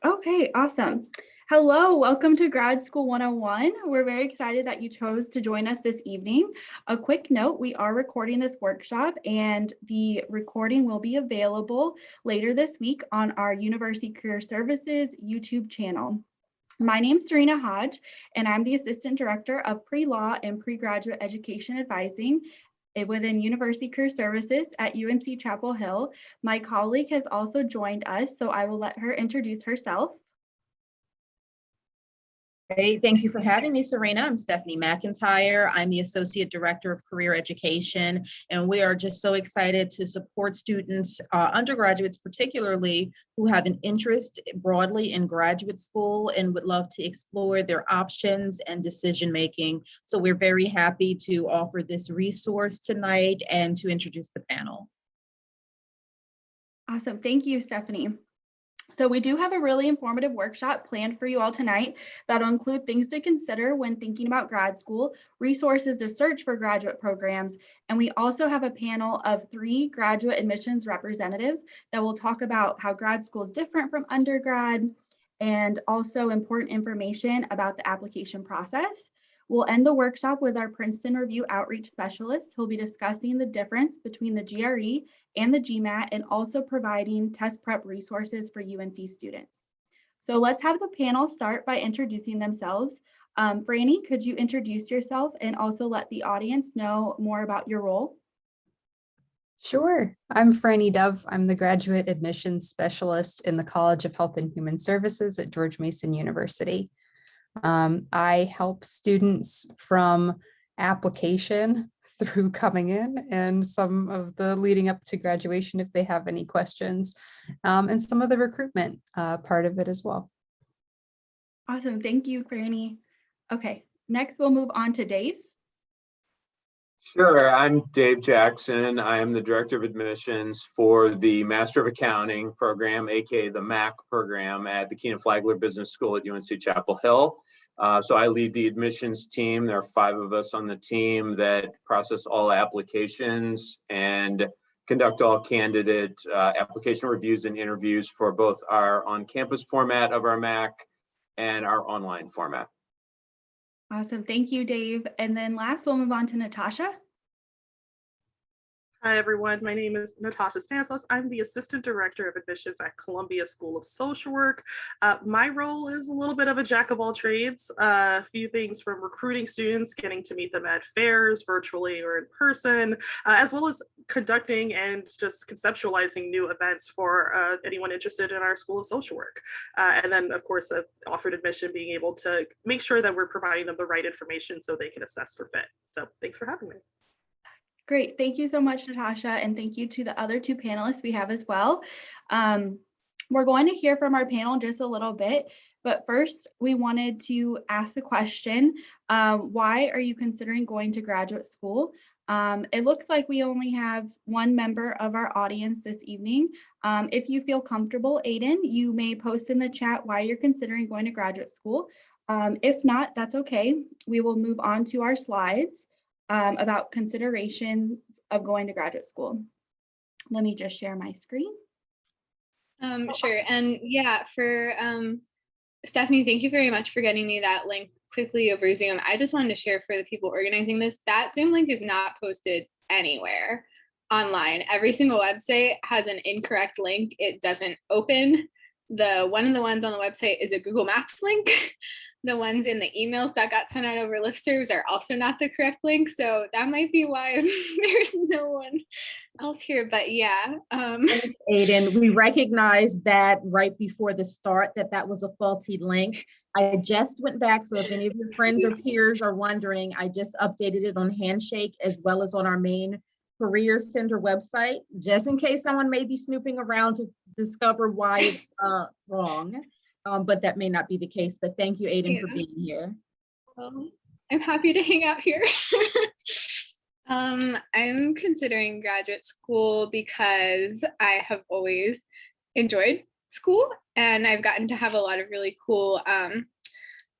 Okay, awesome. Hello, welcome to Grad School 101. We're very excited that you chose to join us this evening. A quick note, we are recording this workshop and the recording will be available later this week on our University Career Services YouTube channel. My name is Serena Hodge, and I'm the Assistant Director of Pre-Law and Pre-Graduate Education Advising within University Career Services at UNC Chapel Hill. My colleague has also joined us, so I will let her introduce herself. Great. Thank you for having me, Serena. I'm Stephanie McIntyre. I'm the Associate Director of Career Education, and we are just so excited to support students, undergraduates particularly, who have an interest broadly in graduate school and would love to explore their options and decision-making. So we're very happy to offer this resource tonight and to introduce the panel. Awesome. Thank you, Stephanie. So we do have a really informative workshop planned for you all tonight that'll include things to consider when thinking about grad school, resources to search for graduate programs, and we also have a panel of 3 graduate admissions representatives that will talk about how grad school is different from undergrad and also important information about the application process. We'll end the workshop with our Princeton Review Outreach Specialist who'll be discussing the difference between the GRE and the GMAT and also providing test prep resources for UNC students. So let's have the panel start by introducing themselves. Franny, could you introduce yourself and also let the audience know more about your role? Sure. I'm Franny Dove. I'm the Graduate Admissions Specialist in the College of Health and Human Services at George Mason University. I help students from application through coming in and some of the leading up to graduation if they have any questions, and some of the recruitment part of it as well. Awesome. Thank you, Franny. Okay, next we'll move on to Dave. Sure, I'm Dave Jackson. I am the Director of Admissions for the Master of Accounting program, aka the MAC program at the Keenan Flagler Business School at UNC Chapel Hill. So I lead the admissions team. There are 5 of us on the team that process all applications and conduct all candidate application reviews and interviews for both our on-campus format of our MAC and our online format. Awesome. Thank you, Dave. And then last, we'll move on to Natasha. Hi, everyone. My name is Natasha Stanislaus. I'm the Assistant Director of Admissions at Columbia School of Social Work. My role is a little bit of a jack of all trades, a few things from recruiting students, getting to meet them at fairs, virtually or in person, as well as conducting and just conceptualizing new events for anyone interested in our School of Social Work. And then, of course, offered admission, being able to make sure that we're providing them the right information so they can assess for fit. So thanks for having me. Great. Thank you so much, Natasha. And thank you to the other 2 panelists we have as well. We're going to hear from our panel in just a little bit, but first we wanted to ask the question, why are you considering going to graduate school? It looks like we only have 1 member of our audience this evening. If you feel comfortable, Aiden, you may post in the chat why you're considering going to graduate school. If not, that's okay. We will move on to our slides about considerations of going to graduate school. Let me just share my screen. Sure. And yeah, for Stephanie, thank you very much for getting me that link quickly over Zoom. I just wanted to share for the people organizing this, that Zoom link is not posted anywhere online. Every single website has an incorrect link. It doesn't open. One of the ones on the website is a Google Maps link. The ones in the emails that got sent out over listservs are also not the correct link. So that might be why there's no one else here, but yeah. Thanks, Aiden. We recognized that right before the start that was a faulty link. I just went back, so if any of your friends or peers are wondering, I just updated it on Handshake as well as on our main Career Center website, just in case someone may be snooping around to discover why it's wrong. But that may not be the case. But thank you, Aiden, for being here. Well, I'm happy to hang out here. I'm considering graduate school because I have always enjoyed school and I've gotten to have a lot of really cool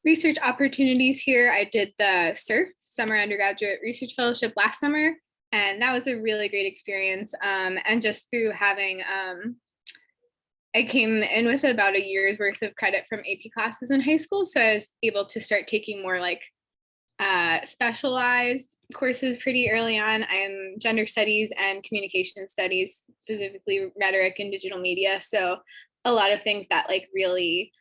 research opportunities here. I did the SURF, Summer Undergraduate Research Fellowship, last summer, and that was a really great experience. And just through having I came in with about a year's worth of credit from AP classes in high school. So I was able to start taking more like specialized courses pretty early on. I am gender studies and communication studies, specifically rhetoric and digital media. So a lot of things that like really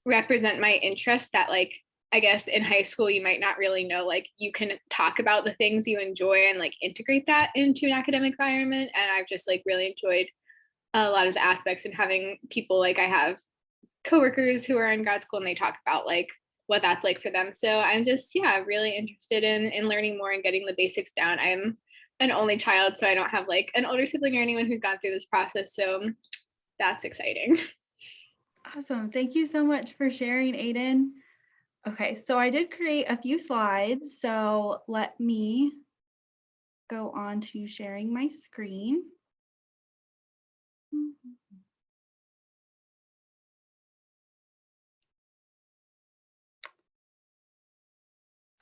represent my interest that like, I guess in high school, you might not really know, like you can talk about the things you enjoy and like integrate that into an academic environment. And I've just like really enjoyed a lot of the aspects and having people like I have coworkers who are in grad school and they talk about like what that's like for them. So I'm just, yeah, really interested in learning more and getting the basics down. I'm an only child, so I don't have like an older sibling or anyone who's gone through this process. So that's exciting. Awesome. Thank you so much for sharing, Aiden. Okay, so I did create a few slides. So let me go on to sharing my screen.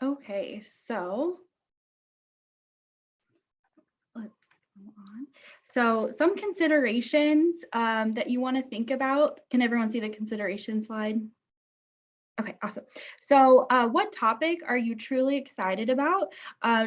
Okay, so let's go on. So some considerations that you want to think about. Can everyone see the consideration slide? Okay, awesome. So what topic are you truly excited about?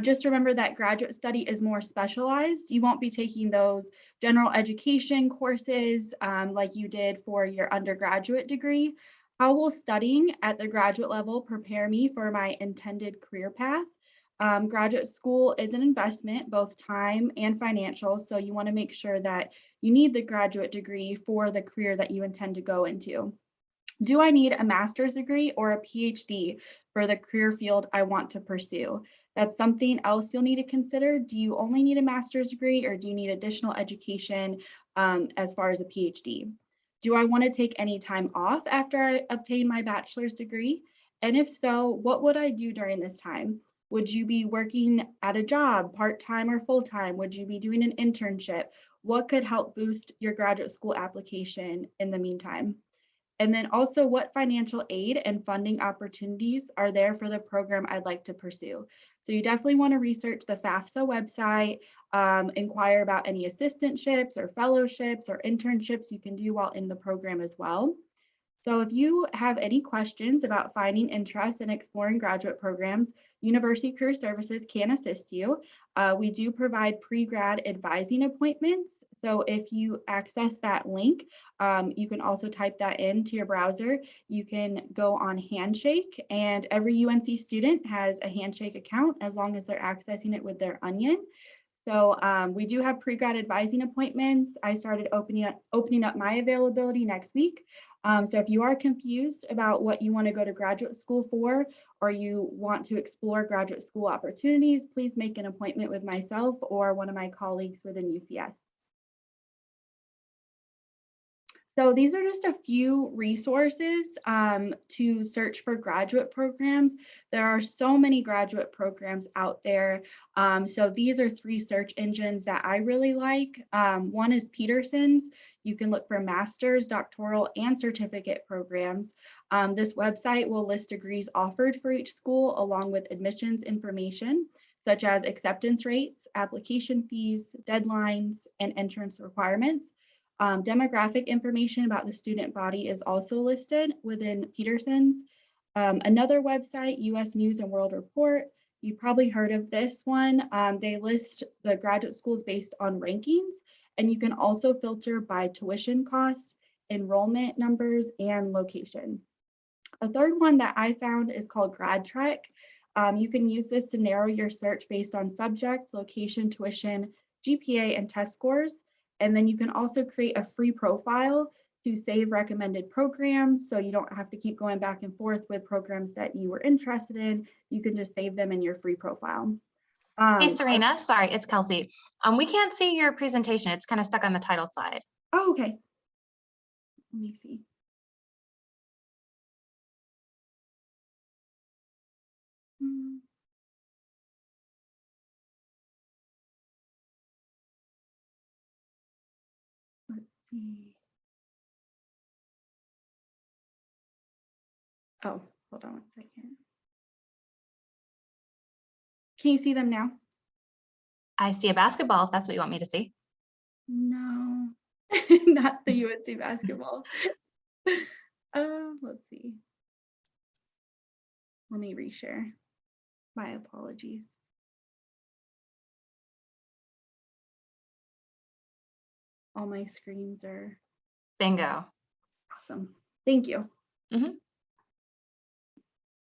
Just remember that graduate study is more specialized. You won't be taking those general education courses like you did for your undergraduate degree. How will studying at the graduate level prepare me for my intended career path? Graduate school is an investment, both time and financial, so you want to make sure that you need the graduate degree for the career that you intend to go into. Do I need a master's degree or a PhD for the career field I want to pursue? That's something else you'll need to consider. Do you only need a master's degree or do you need additional education as far as a PhD? Do I want to take any time off after I obtain my bachelor's degree? And if so, what would I do during this time? Would you be working at a job, part-time or full-time? Would you be doing an internship? What could help boost your graduate school application in the meantime? And then also what financial aid and funding opportunities are there for the program I'd like to pursue. So you definitely want to research the FAFSA website, inquire about any assistantships or fellowships or internships you can do while in the program as well. So if you have any questions about finding interest in exploring graduate programs, University Career Services can assist you. We do provide pre-grad advising appointments. So if you access that link, you can also type that into your browser. You can go on Handshake, and every UNC student has a Handshake account as long as they're accessing it with their Onion. So we do have pre-grad advising appointments. I started opening up my availability next week. So if you are confused about what you want to go to graduate school for, or you want to explore graduate school opportunities, please make an appointment with myself or one of my colleagues within UCS. So these are just a few resources to search for graduate programs. There are so many graduate programs out there. So these are 3 search engines that I really like. One is Peterson's. You can look for master's, doctoral, and certificate programs. This website will list degrees offered for each school along with admissions information, such as acceptance rates, application fees, deadlines, and entrance requirements. Demographic information about the student body is also listed within Peterson's. Another website, US News and World Report, you probably heard of this one. They list the graduate schools based on rankings, and you can also filter by tuition cost, enrollment numbers, and location. A third one that I found is called Grad Trek. You can use this to narrow your search based on subject, location, tuition, GPA, and test scores. And then you can also create a free profile to save recommended programs. So you don't have to keep going back and forth with programs that you were interested in. You can just save them in your free profile. Hey, Serena, sorry, it's Kelsey. We can't see your presentation. It's kind of stuck on the title side. Oh, okay. Let me see. Let's see. Oh, hold on one second. Can you see them now? I see a basketball, if that's what you want me to see. No. not the UNC basketball. Let's see. Let me reshare. My apologies. All my screens are Bingo. awesome. Thank you. Mhm.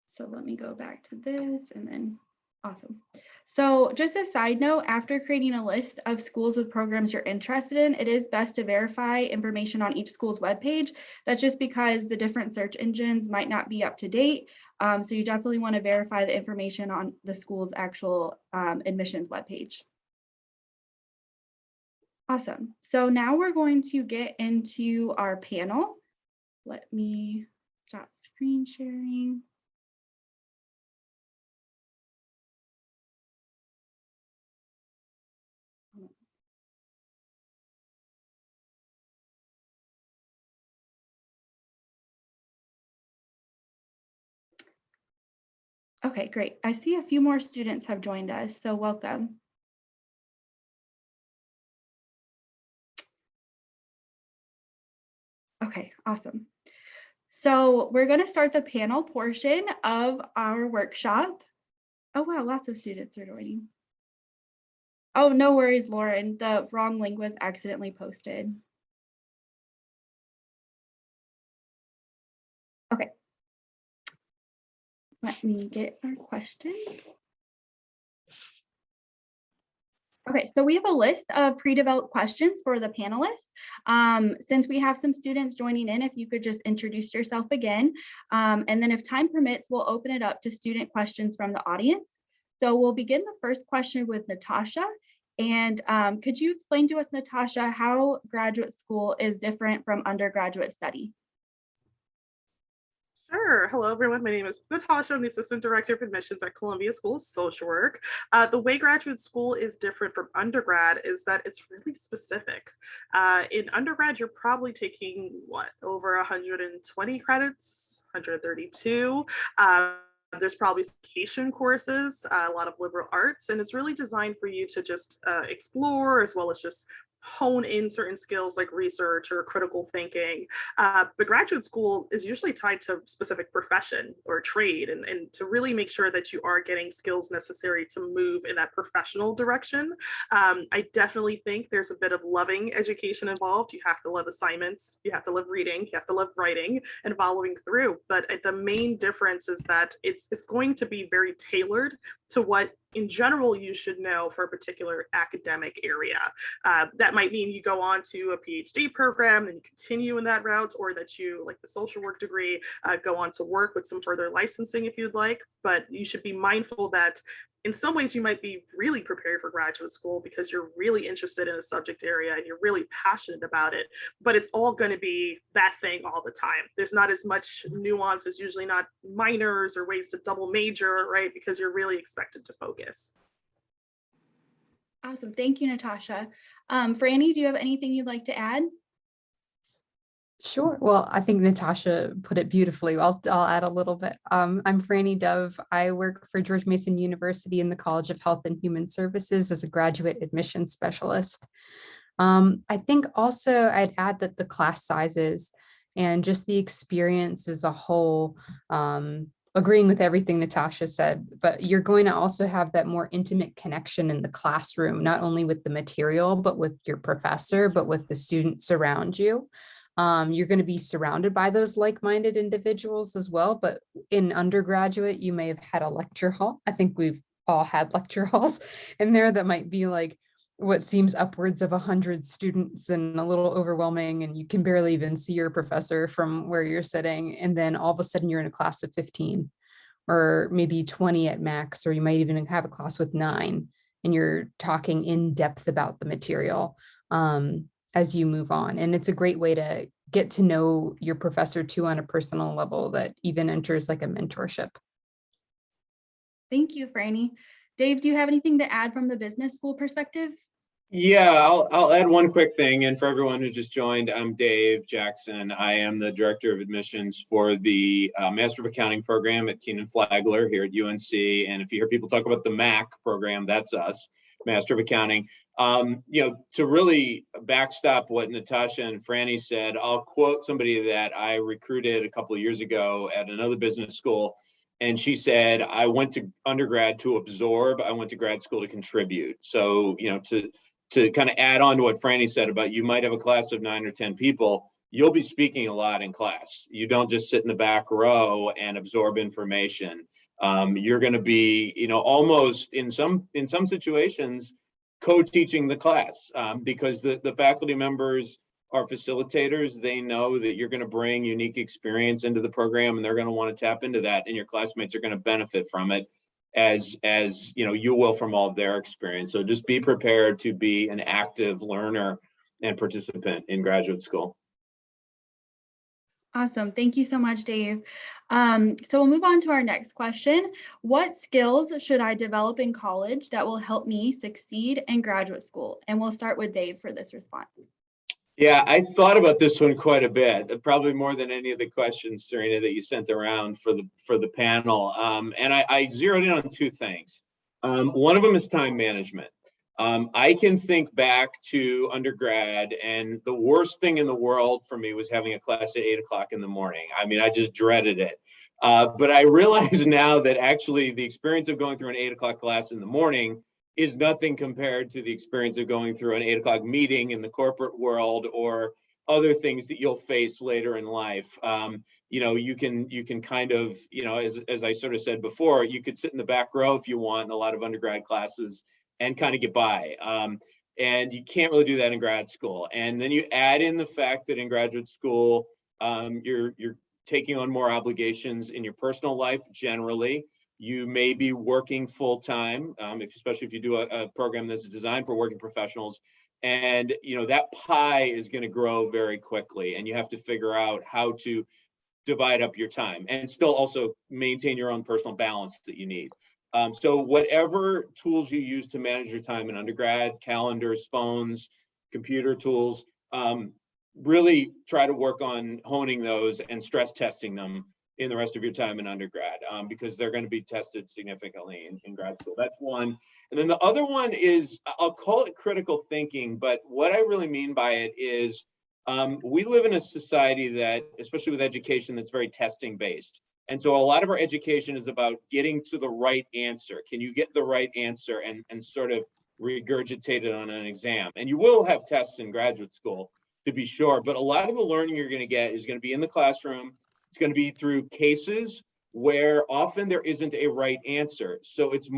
So let me go back to this and then awesome. So just a side note, after creating a list of schools with programs you're interested in, it is best to verify information on each school's webpage. That's just because the different search engines might not be up to date. So you definitely want to verify the information on the school's actual admissions webpage. Awesome. So now we're going to get into our panel. Let me stop screen sharing. Okay, great. I see a few more students have joined us, so welcome. Okay, awesome. So we're going to start the panel portion of our workshop. Oh, wow, lots of students are joining. Oh, no worries, Lauren. The wrong link was accidentally posted. Okay. Let me get our questions. Okay, so we have a list of pre-developed questions for the panelists. Since we have some students joining in, if you could just introduce yourself again, and then if time permits, we'll open it up to student questions from the audience. So we'll begin the first question with Natasha. And could you explain to us, Natasha, how graduate school is different from undergraduate study? Sure. Hello, everyone. My name is Natasha. I'm the Assistant Director of Admissions at Columbia School of Social Work. The way graduate school is different from undergrad is that it's really specific. In undergrad, you're probably taking, over 120 credits, 132. There's probably education courses, a lot of liberal arts, and it's really designed for you to just explore as well as just hone in certain skills like research or critical thinking. But graduate school is usually tied to specific profession or trade, and to really make sure that you are getting skills necessary to move in that professional direction. I definitely think there's a bit of loving education involved. You have to love assignments, you have to love reading, you have to love writing and following through. But the main difference is that it's going to be very tailored to what in general you should know for a particular academic area. That might mean you go on to a PhD program and you continue in that route, or that you, like the social work degree, go on to work with some further licensing if you'd like. But you should be mindful that in some ways you might be really prepared for graduate school because you're really interested in a subject area and you're really passionate about it, but it's all going to be that thing all the time. There's not as much nuance. There's usually not minors or ways to double major, right? Because you're really expected to focus. Awesome. Thank you, Natasha. Franny, do you have anything you'd like to add? Sure. Well, I think Natasha put it beautifully. I'll add a little bit. I'm Franny Dove. I work for George Mason University in the College of Health and Human Services as a graduate admissions specialist. I think also I'd add that the class sizes and just the experience as a whole, agreeing with everything Natasha said, but you're going to also have that more intimate connection in the classroom, not only with the material, but with your professor, but with the students around you. You're going to be surrounded by those like-minded individuals as well. But in undergraduate, you may have had a lecture hall. I think we've all had lecture halls in there that might be like what seems upwards of 100 students and a little overwhelming, and you can barely even see your professor from where you're sitting. And then all of a sudden you're in a class of 15 or maybe 20 at max, or you might even have a class with 9 and you're talking in depth about the material. As you move on. And it's a great way to get to know your professor too on a personal level that even enters like a mentorship. Thank you, Franny. Dave, do you have anything to add from the business school perspective? Yeah, I'll add one quick thing. And for everyone who just joined, I'm Dave Jackson. I am the Director of Admissions for the Master of Accounting program at Keenan Flagler here at UNC. And if you hear people talk about the MAC program, that's us. Master of Accounting. To really backstop what Natasha and Franny said, I'll quote somebody that I recruited a couple of years ago at another business school. And she said, I went to undergrad to absorb, I went to grad school to contribute. So, to kind of add on to what Franny said about you might have a class of 9 or 10 people, you'll be speaking a lot in class. You don't just sit in the back row and absorb information. You're going to be, almost in some situations, co-teaching the class because the faculty members are facilitators. They know that you're going to bring unique experience into the program, and they're going to want to tap into that, and your classmates are going to benefit from it as you will from all of their experience. So just be prepared to be an active learner and participant in graduate school. Awesome. Thank you so much, Dave. So we'll move on to our next question. What skills should I develop in college that will help me succeed in graduate school? And we'll start with Dave for this response. Yeah, I thought about this one quite a bit, probably more than any of the questions, Serena, that you sent around for the panel. And I zeroed in on 2 things. One of them is time management. I can think back to undergrad, and the worst thing in the world for me was having a class at 8 o'clock in the morning. I mean, I just dreaded it. But I realize now that actually the experience of going through an 8 o'clock class in the morning is nothing compared to the experience of going through an 8 o'clock meeting in the corporate world or other things that you'll face later in life. You can kind of, as I sort of said before, you could sit in the back row if you want in a lot of undergrad classes and kind of get by. And you can't really do that in grad school. And then you add in the fact that in graduate school, you're taking on more obligations in your personal life generally. You may be working full time, especially if you do a program that's designed for working professionals. And that pie is going to grow very quickly, and you have to figure out how to divide up your time and still also maintain your own personal balance that you need. So whatever tools you use to manage your time in undergrad, calendars, phones, computer tools, really try to work on honing those and stress testing them in the rest of your time in undergrad, because they're going to be tested significantly in grad school. That's one. And then the other one is, I'll call it critical thinking, but what I really mean by it is we live in a society that, especially with education, that's very testing based. And so a lot of our education is about getting to the right answer. Can you get the right answer and sort of regurgitate it on an exam? And you will have tests in graduate school, to be sure, but a lot of the learning you're going to get is going to be in the classroom. It's going to be through cases where often there isn't a right answer. So it's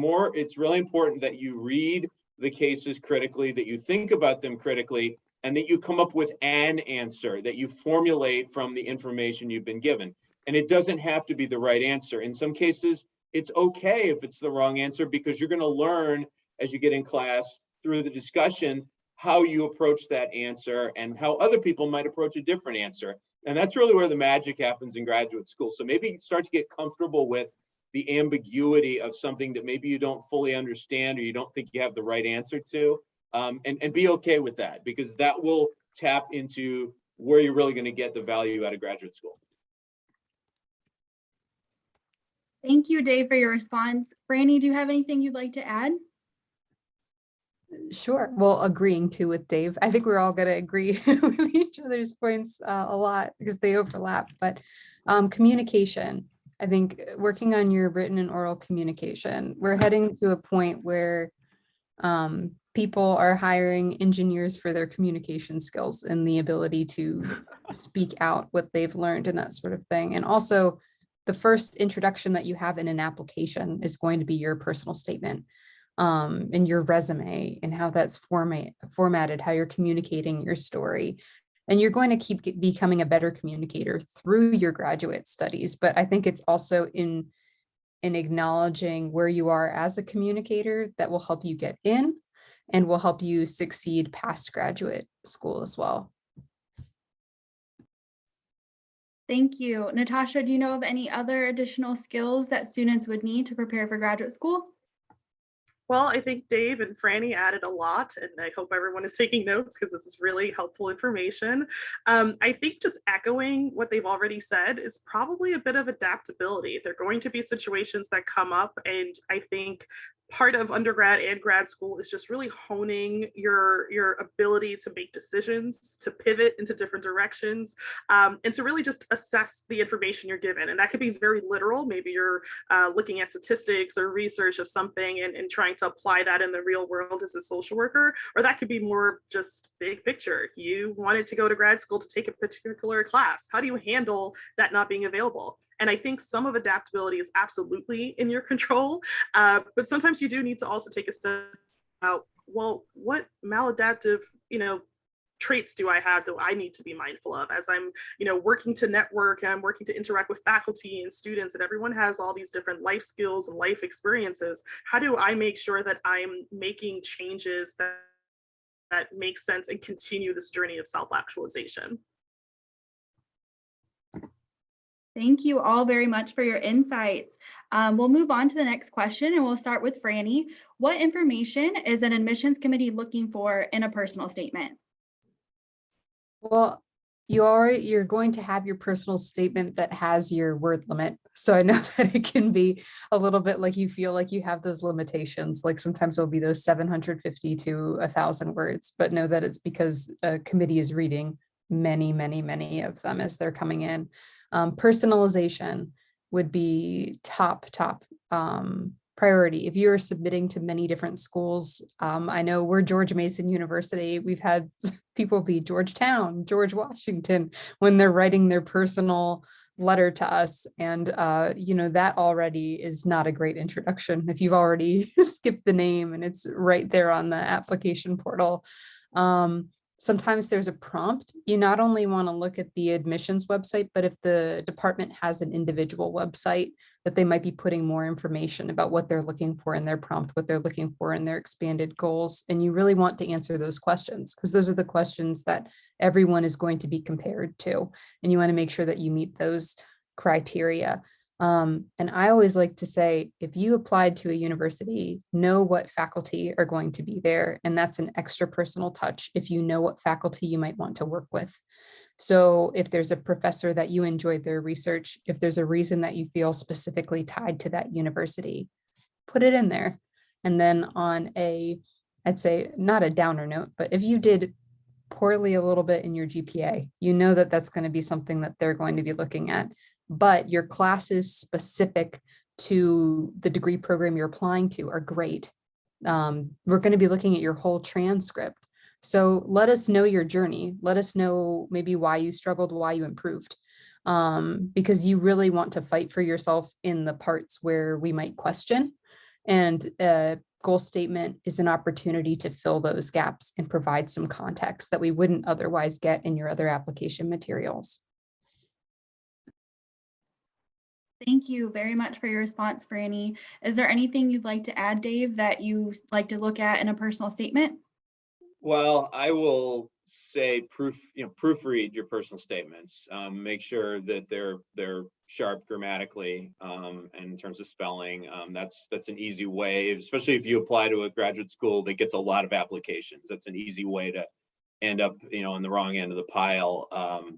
really important that you read the cases critically, that you think about them critically, and that you come up with an answer that you formulate from the information you've been given. And it doesn't have to be the right answer. In some cases, it's okay if it's the wrong answer, because you're going to learn as you get in class through the discussion how you approach that answer and how other people might approach a different answer. And that's really where the magic happens in graduate school. So maybe start to get comfortable with the ambiguity of something that maybe you don't fully understand or you don't think you have the right answer to, and be okay with that, because that will tap into where you're really going to get the value out of graduate school. Thank you, Dave, for your response. Franny, do you have anything you'd like to add? Sure. Well, agreeing too with Dave. I think we're all going to agree with each other's points a lot because they overlap. But communication, I think working on your written and oral communication, we're heading to a point where people are hiring engineers for their communication skills and the ability to speak out what they've learned and that sort of thing. And also, the first introduction that you have in an application is going to be your personal statement. And your resume and how that's formatted, how you're communicating your story. And you're going to keep becoming a better communicator through your graduate studies. But I think it's also in acknowledging where you are as a communicator that will help you get in and will help you succeed past graduate school as well. Thank you. Natasha, do you know of any other additional skills that students would need to prepare for graduate school? Well, I think Dave and Franny added a lot, and I hope everyone is taking notes because this is really helpful information. I think just echoing what they've already said is probably a bit of adaptability. There are going to be situations that come up, and I think part of undergrad and grad school is just really honing your ability to make decisions, to pivot into different directions, and to really just assess the information you're given. And that could be very literal. Maybe you're looking at statistics or research of something and trying to apply that in the real world as a social worker, or that could be more just big picture. You wanted to go to grad school to take a particular class. How do you handle that not being available? And I think some of adaptability is absolutely in your control, but sometimes you do need to also take a step out. Well, what maladaptive, traits do I have that I need to be mindful of as I'm, working to network and I'm working to interact with faculty and students, and everyone has all these different life skills and life experiences. How do I make sure that I'm making changes that make sense and continue this journey of self-actualization? Thank you all very much for your insights. We'll move on to the next question, and we'll start with Franny. What information is an admissions committee looking for in a personal statement? Well, you're going to have your personal statement that has your word limit. So I know that it can be a little bit like you feel like you have those limitations. Like sometimes it'll be those 750 to 1,000 words, but know that it's because a committee is reading many, many, many of them as they're coming in. Personalization would be top priority. If you're submitting to many different schools, I know we're George Mason University. We've had people be Georgetown, George Washington, when they're writing their personal letter to us. And, that already is not a great introduction if you've already skipped the name and it's right there on the application portal. Sometimes there's a prompt. You not only want to look at the admissions website, but if the department has an individual website, that they might be putting more information about what they're looking for in their prompt, what they're looking for in their expanded goals. And you really want to answer those questions because those are the questions that everyone is going to be compared to. And you want to make sure that you meet those criteria. And I always like to say, if you applied to a university, know what faculty are going to be there. And that's an extra personal touch if you know what faculty you might want to work with. So if there's a professor that you enjoyed their research, if there's a reason that you feel specifically tied to that university, put it in there. And then on I'd say not a downer note, but if you did poorly a little bit in your GPA, you know that that's going to be something that they're going to be looking at. But your classes specific to the degree program you're applying to are great. We're going to be looking at your whole transcript. So let us know your journey. Let us know maybe why you struggled, why you improved, because you really want to fight for yourself in the parts where we might question. And a goal statement is an opportunity to fill those gaps and provide some context that we wouldn't otherwise get in your other application materials. Thank you very much for your response, Franny. Is there anything you'd like to add, Dave, that you like to look at in a personal statement? Well, I will say proofread your personal statements. Make sure that they're sharp grammatically and in terms of spelling. That's an easy way, especially if you apply to a graduate school that gets a lot of applications. That's an easy way to end up, on the wrong end of the pile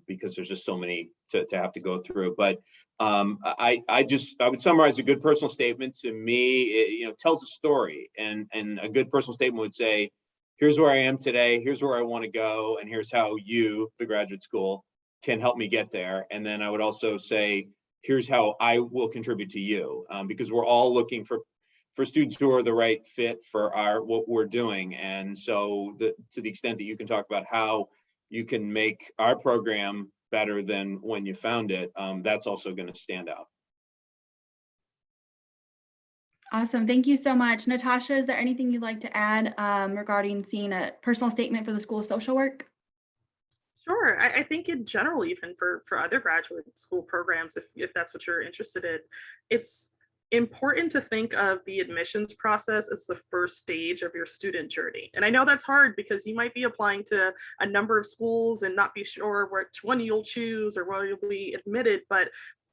because there's just so many to have to go through. But I would summarize a good personal statement to me. It tells a story, and a good personal statement would say, here's where I am today, here's where I want to go, and here's how you, the graduate school, can help me get there. And then I would also say, here's how I will contribute to you, because we're all looking for students who are the right fit for what we're doing. And so to the extent that you can talk about how you can make our program better than when you found it, that's also going to stand out. Awesome. Thank you so much. Natasha, is there anything you'd like to add regarding seeing a personal statement for the School of Social Work? Sure. I think in general, even for other graduate school programs, if that's what you're interested in, it's important to think of the admissions process as the first stage of your student journey. And I know that's hard because you might be applying to a number of schools and not be sure which one you'll choose or where you'll be admitted, but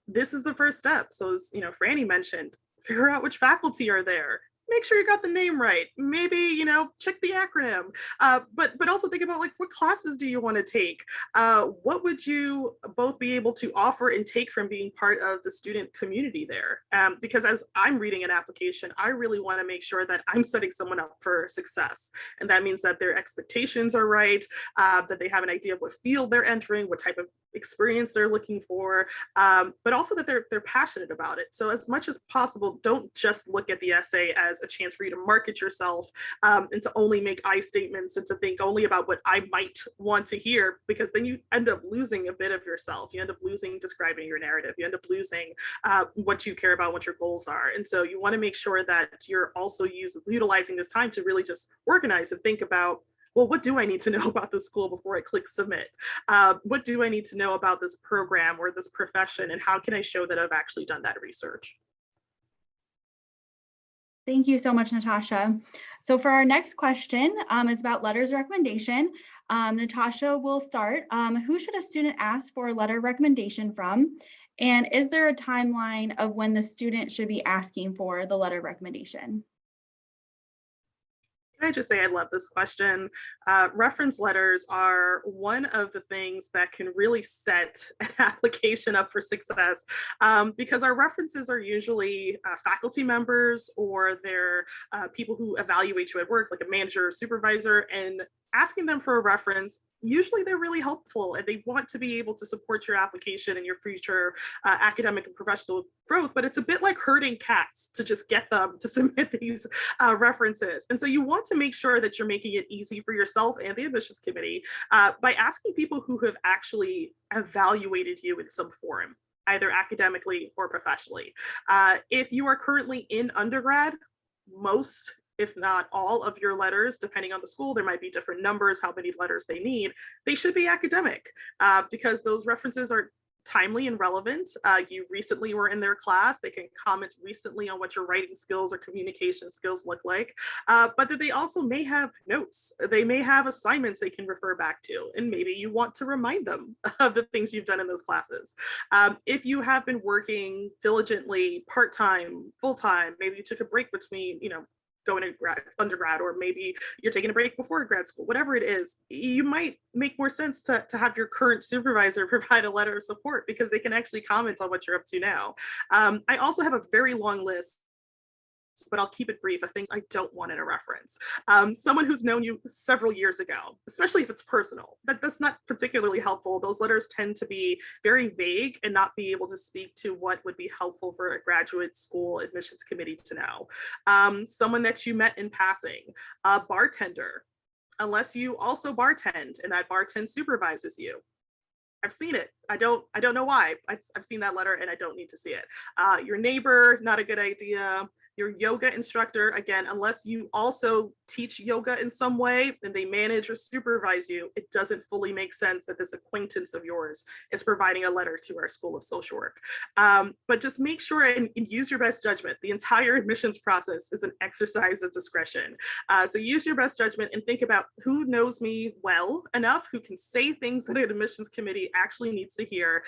this is the first step. So as Franny mentioned, figure out which faculty are there. make sure you got the name right. Maybe, you know, check the acronym. But also think about like, what classes do you want to take? What would you both be able to offer and take from being part of the student community there? Because as I'm reading an application, I really want to make sure that I'm setting someone up for success. And that means that their expectations are right, that they have an idea of what field they're entering, what type of experience they're looking for, but also that they're passionate about it. So as much as possible, don't just look at the essay as a chance for you to market yourself, and to only make I statements and to think only about what I might want to hear, because then you end up losing a bit of yourself. You end up losing describing your narrative. You end up losing what you care about, what your goals are. And so you want to make sure that you're also utilizing this time to really just organize and think about, well, what do I need to know about this school before I click submit? What do I need to know about this program or this profession? And how can I show that I've actually done that research? Thank you so much, Natasha. So for our next question, it's about letters of recommendation. Natasha will start. Who should a student ask for a letter of recommendation from? And is there a timeline of when the student should be asking for the letter of recommendation? Can I just say I love this question? Reference letters are one of the things that can really set an application up for success, because our references are usually faculty members, or they're people who evaluate you at work, like a manager or supervisor, and asking them for a reference, usually they're really helpful and they want to be able to support your application and your future academic and professional growth. But it's a bit like herding cats to just get them to submit these references. And so you want to make sure that you're making it easy for yourself and the admissions committee by asking people who have actually evaluated you in some forum, either academically or professionally. If you are currently in undergrad, most, if not all, of your letters, depending on the school, there might be different numbers, how many letters they need, they should be academic, because those references are timely and relevant. You recently were in their class, they can comment recently on what your writing skills or communication skills look like, but that they also may have notes, they may have assignments they can refer back to, and maybe you want to remind them of the things you've done in those classes. If you have been working diligently, part-time, full-time, maybe you took a break between, you know, going to undergrad, or maybe you're taking a break before grad school, whatever it is, you might make more sense to have your current supervisor provide a letter of support, because they can actually comment on what you're up to now. I also have a very long list, but I'll keep it brief, of things I don't want in a reference. Someone who's known you several years ago, especially if it's personal, that's not particularly helpful. Those letters tend to be very vague and not be able to speak to what would be helpful for a graduate school admissions committee to know. Someone that you met in passing, a bartender, unless you also bartend and that bartend supervises you. I've seen it. I don't know why. I've seen that letter and I don't need to see it. Your neighbor, not a good idea. Your yoga instructor, again, unless you also teach yoga in some way and they manage or supervise you, it doesn't fully make sense that this acquaintance of yours is providing a letter to our School of Social Work. But just make sure and use your best judgment. The entire admissions process is an exercise of discretion. So use your best judgment and think about who knows me well enough, who can say things that an admissions committee actually needs to hear,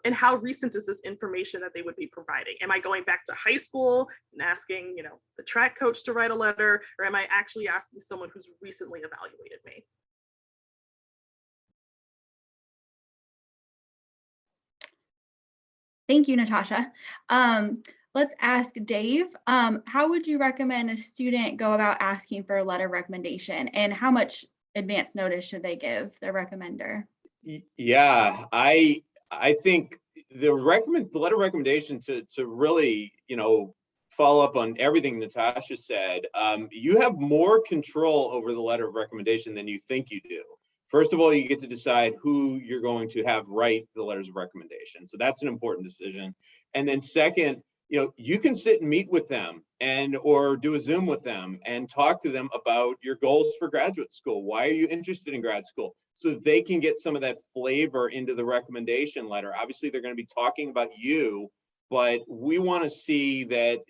and how recent is this information that they would be providing? Am I going back to high school and asking, you know, the track coach to write a letter, or am I actually asking someone who's recently evaluated me? Thank you, Natasha. Let's ask Dave. How would you recommend a student go about asking for a letter of recommendation, and how much advance notice should they give their recommender? Yeah, I think the letter of recommendation to really, you know, follow up on everything Natasha said, you have more control over the letter of recommendation than you think you do. First of all, you get to decide who you're going to have write the letters of recommendation. So that's an important decision. And then second, you know, you can sit and meet with them or do a Zoom with them and talk to them about your goals for graduate school. Why are you interested in grad school? So they can get some of that flavor into the recommendation letter. Obviously, they're going to be talking about you, but we want to see that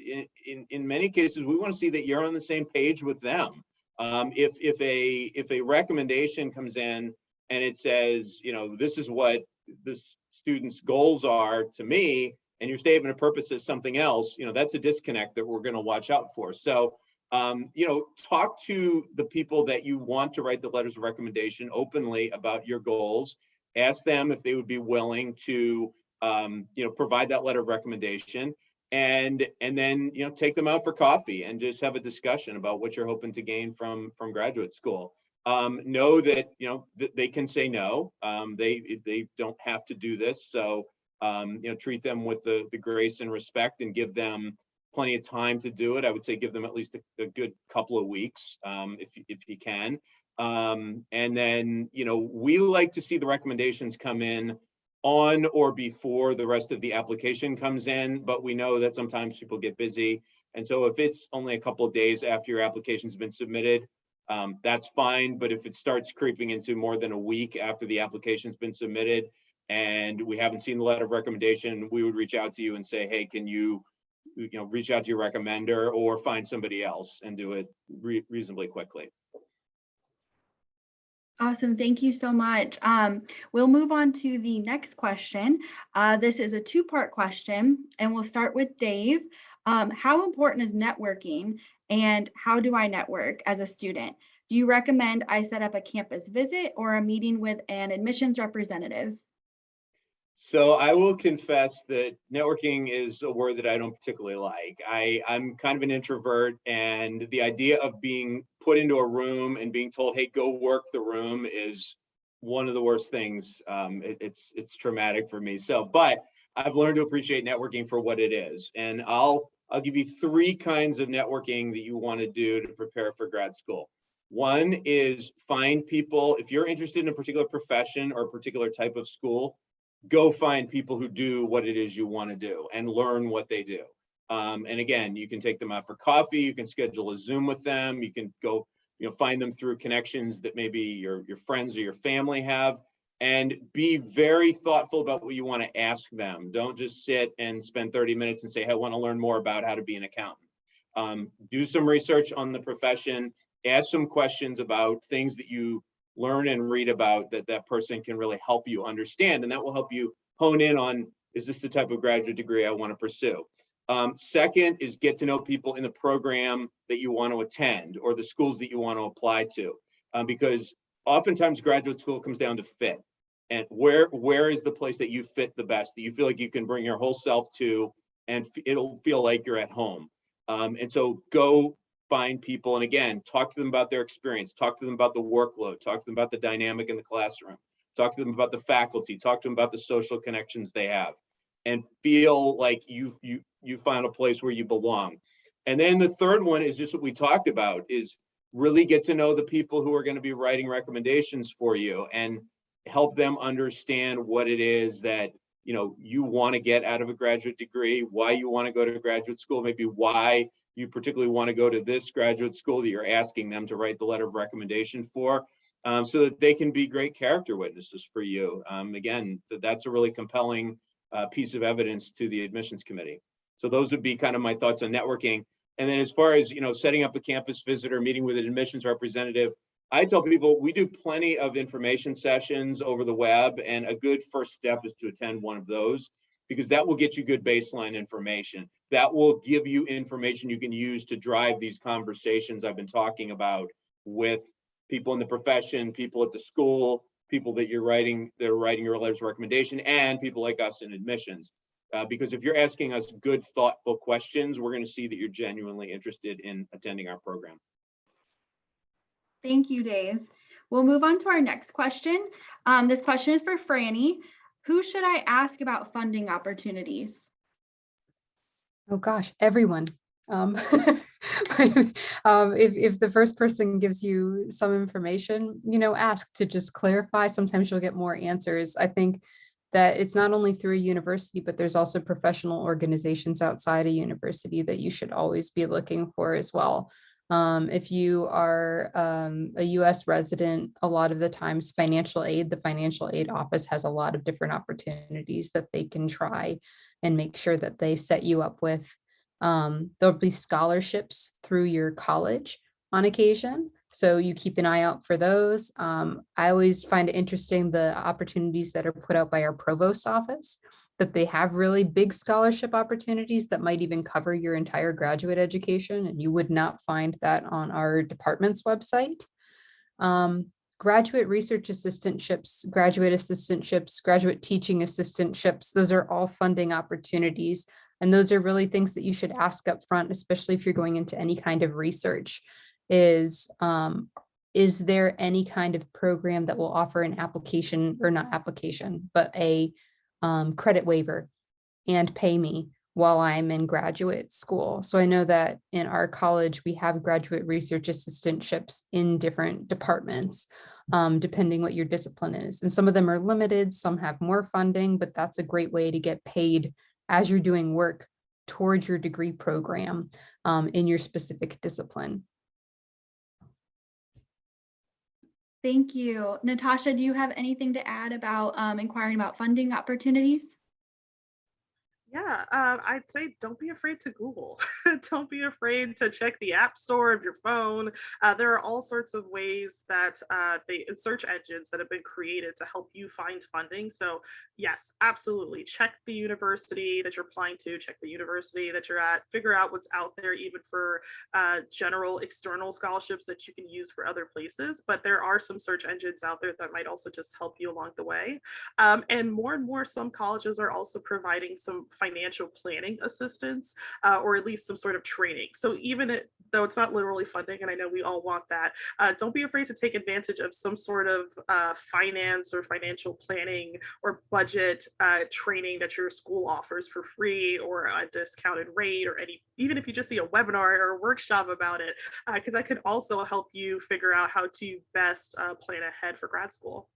in many cases, we want to see that you're on the same page with them. If a recommendation comes in and it says, you know, this is what this student's goals are to me, and your statement of purpose is something else, you know, that's a disconnect that we're going to watch out for. So talk to the people that you want to write the letters of recommendation openly about your goals. Ask them if they would be willing to, provide that letter of recommendation, and then, take them out for coffee and just have a discussion about what you're hoping to gain from graduate school. Know that, they can say no. They don't have to do this. So, treat them with the grace and respect, and give them plenty of time to do it. I would say give them at least a good couple of weeks, if you can. And then, we like to see the recommendations come in on or before the rest of the application comes in, but we know that sometimes people get busy. And so if it's only a couple of days after your application's been submitted, that's fine. But if it starts creeping into more than a week after the application's been submitted and we haven't seen the letter of recommendation, we would reach out to you and say, hey, can you reach out to your recommender or find somebody else and do it reasonably quickly. Awesome. Thank you so much. We'll move on to the next question. This is a two-part question, and we'll start with Dave. How important is networking, and how do I network as a student? Do you recommend I set up a campus visit or a meeting with an admissions representative? So I will confess that networking is a word that I don't particularly like. I'm kind of an introvert, and the idea of being put into a room and being told, hey, go work the room is one of the worst things. It's traumatic for me. So, but I've learned to appreciate networking for what it is. And I'll give you three kinds of networking that you want to do to prepare for grad school. One is find people. If you're interested in a particular profession or a particular type of school, go find people who do what it is you want to do and learn what they do. And again, you can take them out for coffee, you can schedule a Zoom with them, you can go, find them through connections that maybe your friends or your family have, and be very thoughtful about what you want to ask them. Don't just sit and spend 30 minutes and say, hey, I want to learn more about how to be an accountant. Do some research on the profession, ask some questions about things that you learn and read about that person can really help you understand, and that will help you hone in on, is this the type of graduate degree I want to pursue? Second is get to know people in the program that you want to attend or the schools that you want to apply to, because oftentimes graduate school comes down to fit, and where is the place that you fit the best, that you feel like you can bring your whole self to, and it'll feel like you're at home. And so go find people, and again, talk to them about their experience, talk to them about the workload, talk to them about the dynamic in the classroom, talk to them about the faculty, talk to them about the social connections they have, and feel like you found a place where you belong. And then the third one is just what we talked about, is really get to know the people who are going to be writing recommendations for you and help them understand what it is that you want to get out of a graduate degree, why you want to go to graduate school, maybe why you particularly want to go to this graduate school that you're asking them to write the letter of recommendation for, so that they can be great character witnesses for you. Again, that's a really compelling piece of evidence to the admissions committee. So those would be kind of my thoughts on networking. And then as far as setting up a campus visit or meeting with an admissions representative, I tell people we do plenty of information sessions over the web, and a good first step is to attend one of those, because that will get you good baseline information. That will give you information you can use to drive these conversations I've been talking about with people in the profession, people at the school, people that are writing your letters of recommendation, and people like us in admissions. Because if you're asking us good, thoughtful questions, we're going to see that you're genuinely interested in attending our program. Thank you, Dave. We'll move on to our next question. This question is for Franny. Who should I ask about funding opportunities? Oh gosh, everyone. If the first person gives you some information, ask to just clarify. Sometimes you'll get more answers. I think that it's not only through a university, but there's also professional organizations outside a university that you should always be looking for as well. If you are a US resident, a lot of the times the financial aid office has a lot of different opportunities that they can try and make sure that they set you up with. There'll be scholarships through your college on occasion, so you keep an eye out for those. I always find it interesting the opportunities that are put out by our provost office. that they have really big scholarship opportunities that might even cover your entire graduate education, and you would not find that on our department's website. Graduate research assistantships, graduate assistantships, graduate teaching assistantships, those are all funding opportunities. And those are really things that you should ask up front, especially if you're going into any kind of research, is there any kind of program that will offer an application, or not application, but a credit waiver and pay me while I'm in graduate school. So I know that in our college, we have graduate research assistantships in different departments, depending what your discipline is. And some of them are limited, some have more funding, but that's a great way to get paid as you're doing work towards your degree program in your specific discipline. Thank you. Natasha, do you have anything to add about inquiring about funding opportunities? Yeah, I'd say don't be afraid to Google. Don't be afraid to check the app store of your phone. There are all sorts of ways that search engines that have been created to help you find funding. So yes, absolutely. Check the university that you're applying to, check the university that you're at, figure out what's out there even for general external scholarships that you can use for other places. But there are some search engines out there that might also just help you along the way. And more, some colleges are also providing some financial planning assistance, or at least some sort of training. So even though it's not literally funding, and I know we all want that, don't be afraid to take advantage of some sort of finance or financial planning or budget training that your school offers for free or a discounted rate, or even if you just see a webinar or a workshop about it, because that could also help you figure out how to best plan ahead for grad school.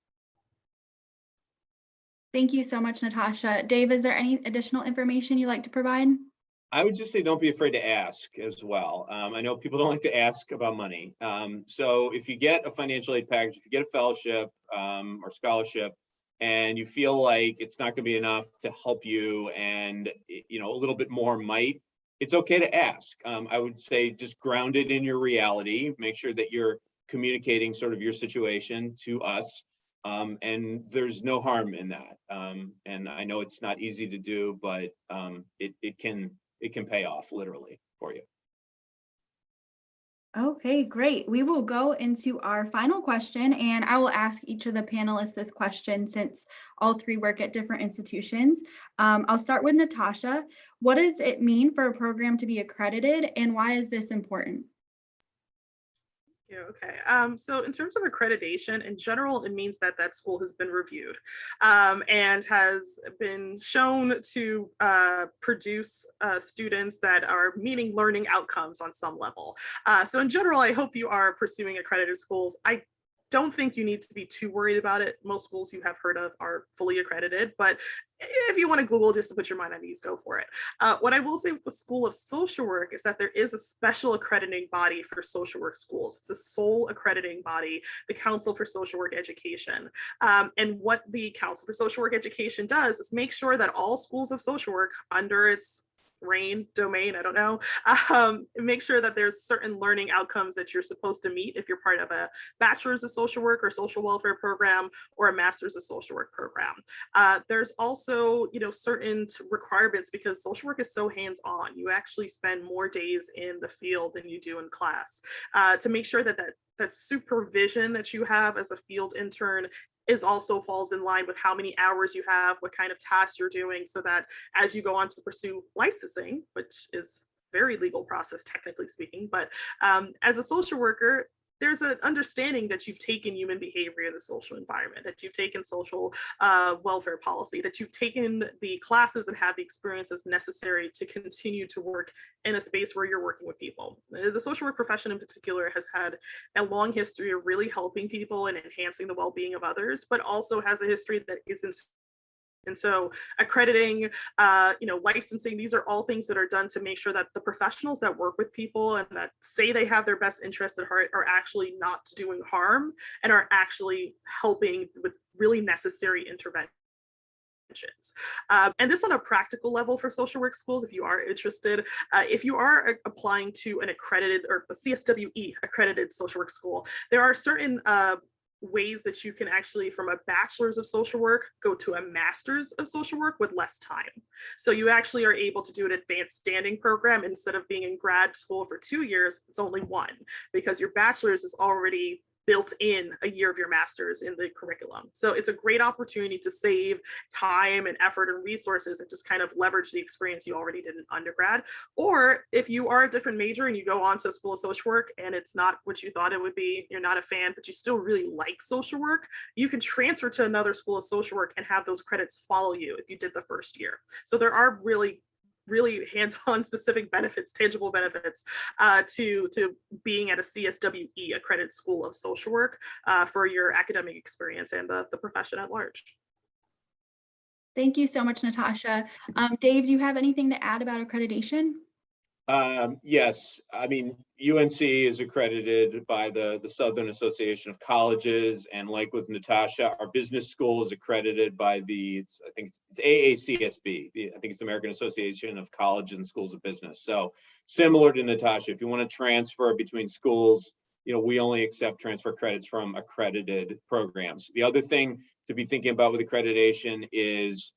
Thank you so much, Natasha. Dave, is there any additional information you'd like to provide? I would just say don't be afraid to ask as well. I know people don't like to ask about money. So if you get a financial aid package, if you get a fellowship or scholarship, and you feel like it's not going to be enough to help you, and a little bit more might, it's okay to ask. I would say just ground it in your reality. Make sure that you're communicating sort of your situation to us. And there's no harm in that. And I know it's not easy to do, but it can pay off literally for you. Okay, great. We will go into our final question, and I will ask each of the panelists this question since all three work at different institutions. I'll start with Natasha. What does it mean for a program to be accredited, and why is this important? Okay. So in terms of accreditation, in general, it means that that school has been reviewed and has been shown to produce students that are meeting learning outcomes on some level. So in general, I hope you are pursuing accredited schools. I don't think you need to be too worried about it. Most schools you have heard of are fully accredited, but if you want to Google just to put your mind at ease, go for it. What I will say with the School of Social Work is that there is a special accrediting body for social work schools. It's a sole accrediting body, the Council for Social Work Education. And what the Council for Social Work Education does is make sure that all schools of social work under its domain, I don't know, make sure that there's certain learning outcomes that you're supposed to meet if you're part of a bachelor's of social work or social welfare program or a master's of social work program. There's also, certain requirements because social work is so hands-on. You actually spend more days in the field than you do in class to make sure that that supervision that you have as a field intern also falls in line with how many hours you have, what kind of tasks you're doing, so that as you go on to pursue licensing, which is a very legal process, technically speaking, but as a social worker, there's an understanding that you've taken human behavior in the social environment, that you've taken social welfare policy, that you've taken the classes and have the experiences necessary to continue to work in a space where you're working with people. The social work profession in particular has had a long history of really helping people and enhancing the well-being of others, but also has a history that isn't. And so accrediting, licensing, these are all things that are done to make sure that the professionals that work with people and that say they have their best interests at heart are actually not doing harm and are actually helping with really necessary interventions. And this on a practical level for social work schools, if you are interested, if you are applying to an accredited or a CSWE accredited social work school, there are certain ways that you can actually, from a bachelor's of social work, go to a master's of social work with less time. So you actually are able to do an advanced standing program. Instead of being in grad school for 2 years, it's only 1, because your bachelor's is already built in a year of your master's in the curriculum. So it's a great opportunity to save time and effort and resources and just kind of leverage the experience you already did in undergrad. Or if you are a different major and you go on to a school of social work and it's not what you thought it would be, you're not a fan, but you still really like social work, you can transfer to another school of social work and have those credits follow you if you did the first year. So there are really hands-on specific benefits, tangible benefits to being at a CSWE, accredited school of social work, for your academic experience and the profession at large. Thank you so much, Natasha. Dave, do you have anything to add about accreditation? Yes, I mean, UNC is accredited by the Southern Association of Colleges, and like with Natasha, our business school is accredited by I think it's AACSB. I think it's the American Association of Colleges and Schools of Business. So similar to Natasha, if you want to transfer between schools, we only accept transfer credits from accredited programs. The other thing to be thinking about with accreditation is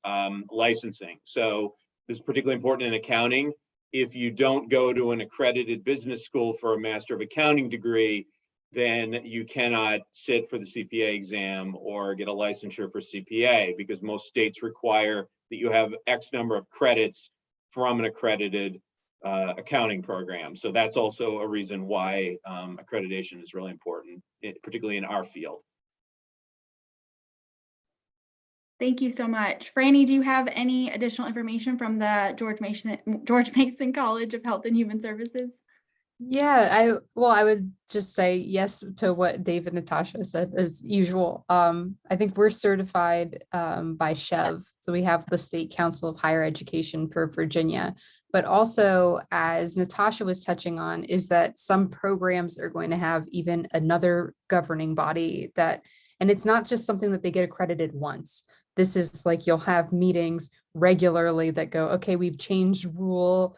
licensing. So this is particularly important in accounting. If you don't go to an accredited business school for a Master of Accounting degree, then you cannot sit for the CPA exam or get a licensure for CPA, because most states require that you have X number of credits from an accredited accounting program. So that's also a reason why accreditation is really important, particularly in our field. Thank you so much. Franny, do you have any additional information from the George Mason College of Health and Human Services? Yeah, I would just say yes to what Dave and Natasha said as usual. I think we're certified by SHEV, so we have the State Council of Higher Education for Virginia. But also, as Natasha was touching on, is that some programs are going to have even another governing body and it's not just something that they get accredited once. This is like you'll have meetings regularly that go, okay, we've changed rule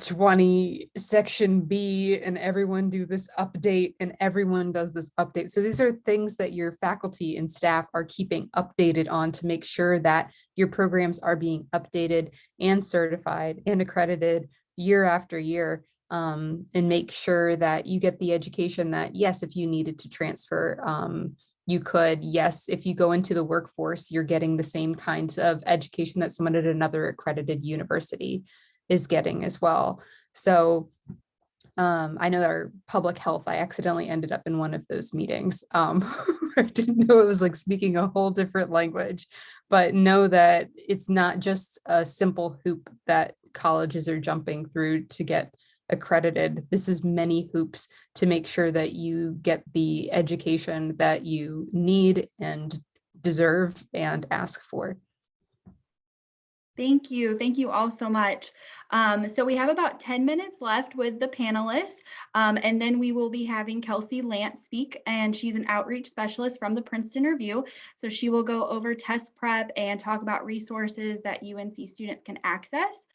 20 section B and everyone do this update and everyone does this update. So these are things that your faculty and staff are keeping updated on to make sure that your programs are being updated and certified and accredited year after year, and make sure that you get the education that, yes, if you needed to transfer, you could. Yes, if you go into the workforce, you're getting the same kind of education that someone at another accredited university is getting as well. So I know that our public health, I accidentally ended up in one of those meetings. I didn't know it was like speaking a whole different language, but know that it's not just a simple hoop that colleges are jumping through to get accredited. This is many hoops to make sure that you get the education that you need and deserve and ask for. Thank you. Thank you all so much. So we have about 10 minutes left with the panelists, and then we will be having Kelsey Lance speak, and she's an outreach specialist from the Princeton Review. So she will go over test prep and talk about resources that UNC students can access.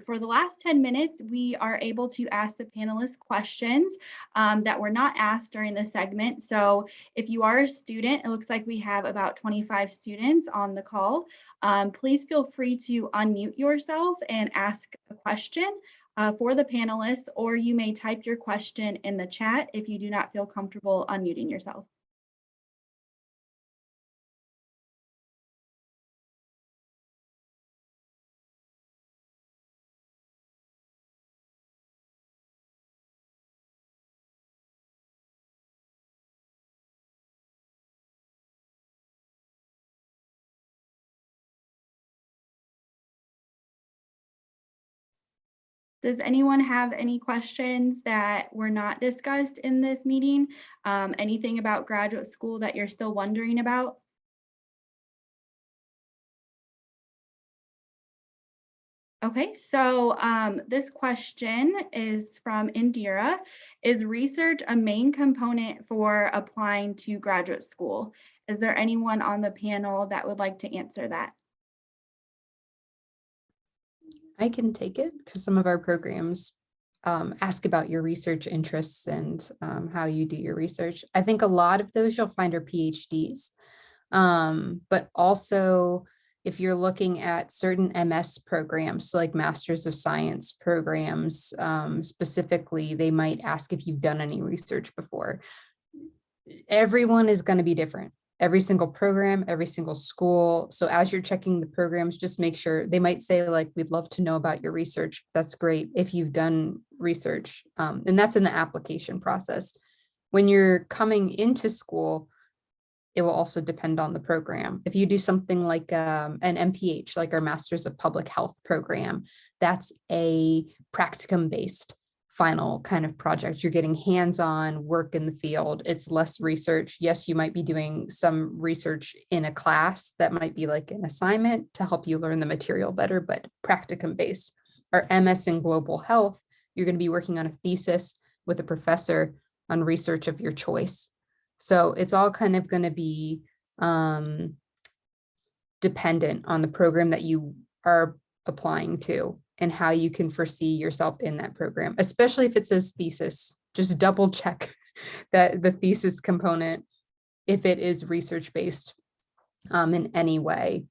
For the last 10 minutes, we are able to ask the panelists questions that were not asked during this segment. So if you are a student, it looks like we have about 25 students on the call. Please feel free to unmute yourself and ask a question for the panelists, or you may type your question in the chat if you do not feel comfortable unmuting yourself. Does anyone have any questions that were not discussed in this meeting? Anything about graduate school that you're still wondering about? Okay, so this question is from Indira. Is research a main component for applying to graduate school? Is there anyone on the panel that would like to answer that? I can take it because some of our programs ask about your research interests and how you do your research. I think a lot of those you'll find are PhDs, but also if you're looking at certain MS programs, so like Masters of Science programs, specifically, they might ask if you've done any research before. Everyone is going to be different. Every single program, every single school. So as you're checking the programs, just make sure they might say like, we'd love to know about your research. That's great if you've done research. And that's in the application process. When you're coming into school, it will also depend on the program. If you do something like an MPH, like our Masters of Public Health program, that's a practicum-based final kind of project. You're getting hands-on work in the field. It's less research. Yes, you might be doing some research in a class that might be like an assignment to help you learn the material better, but practicum-based. Our MS in Global Health, you're going to be working on a thesis with a professor on research of your choice. So it's all kind of going to be dependent on the program that you are applying to and how you can foresee yourself in that program, especially if it says thesis. Just double check that the thesis component, if it is research-based in any way.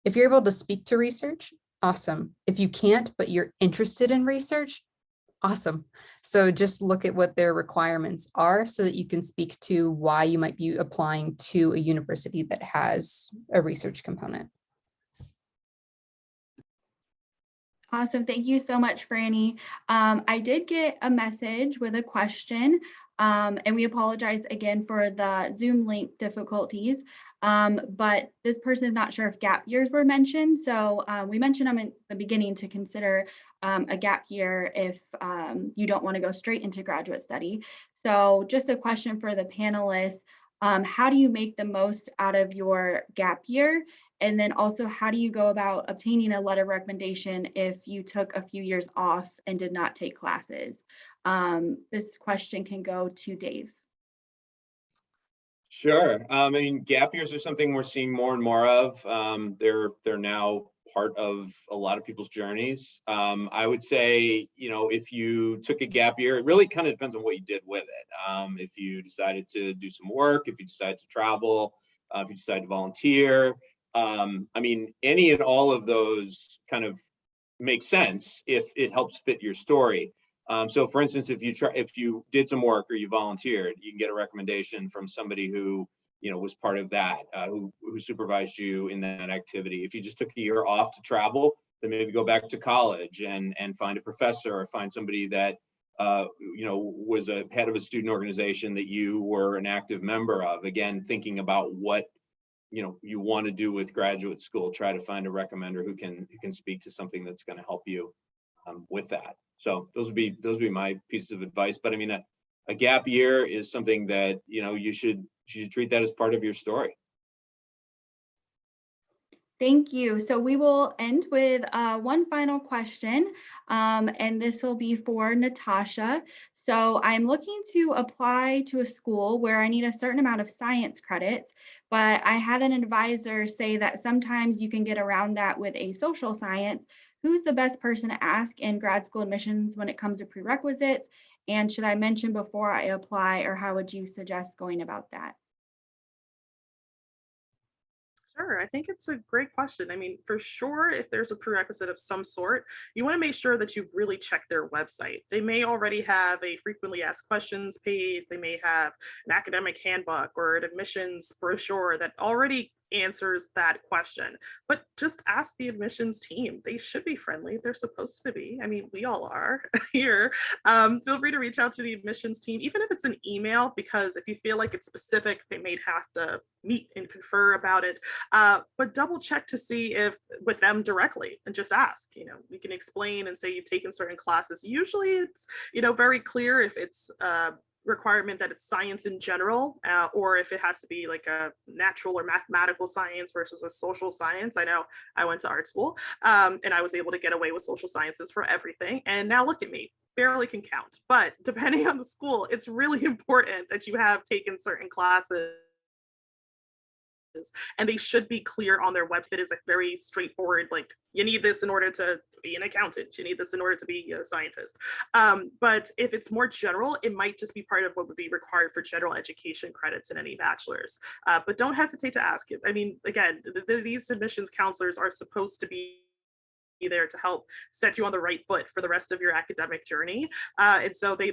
If you're able to speak to research, awesome. If you can't, but you're interested in research, awesome. So just look at what their requirements are so that you can speak to why you might be applying to a university that has a research component. Awesome. Thank you so much, Franny. I did get a message with a question, and we apologize again for the Zoom link difficulties, but this person is not sure if gap years were mentioned. So we mentioned them in the beginning to consider a gap year if you don't want to go straight into graduate study. So just a question for the panelists, how do you make the most out of your gap year? And then also, how do you go about obtaining a letter of recommendation if you took a few years off and did not take classes? This question can go to Dave. Sure. I mean, gap years are something we're seeing more and more of. They're now part of a lot of people's journeys. I would say, you know, if you took a gap year, it really kind of depends on what you did with it. If you decided to do some work, if you decided to travel, if you decided to volunteer, I mean, any and all of those kind of make sense if it helps fit your story. So for instance, if you did some work or you volunteered, you can get a recommendation from somebody who, you know, was part of that, who supervised you in that activity. If you just took a year off to travel, then maybe go back to college and find a professor or find somebody that you know, was a head of a student organization that you were an active member of. Again, thinking about what, you know, you want to do with graduate school, try to find a recommender who can speak to something that's going to help you with that. So those would be my pieces of advice. But I mean, a gap year is something that, you know, you should treat that as part of your story. Thank you. So we will end with one final question, and this will be for Natasha. So I'm looking to apply to a school where I need a certain amount of science credits, but I had an advisor say that sometimes you can get around that with a social science. Who's the best person to ask in grad school admissions when it comes to prerequisites? And should I mention before I apply, or how would you suggest going about that? Sure, I think it's a great question. I mean, for sure, if there's a prerequisite of some sort, you want to make sure that you've really checked their website. They may already have a frequently asked questions page. They may have an academic handbook or an admissions brochure that already answers that question. But just ask the admissions team. They should be friendly. They're supposed to be. I mean, we all are here. Feel free to reach out to the admissions team, even if it's an email, because if you feel like it's specific, they may have to meet and confer about it. But double check to see if with them directly and just ask. You know, we can explain and say you've taken certain classes. Usually it's, you know, very clear if it's requirement that it's science in general, or if it has to be like a natural or mathematical science versus a social science. I know I went to art school and I was able to get away with social sciences for everything. And now look at me, barely can count. But depending on the school, it's really important that you have taken certain classes and they should be clear on their website. It is a very straightforward, like, you need this in order to be an accountant, you need this in order to be a scientist. But if it's more general, it might just be part of what would be required for general education credits in any bachelor's. But don't hesitate to ask it. I mean, again, these admissions counselors are supposed to be there to help set you on the right foot for the rest of your academic journey. And so they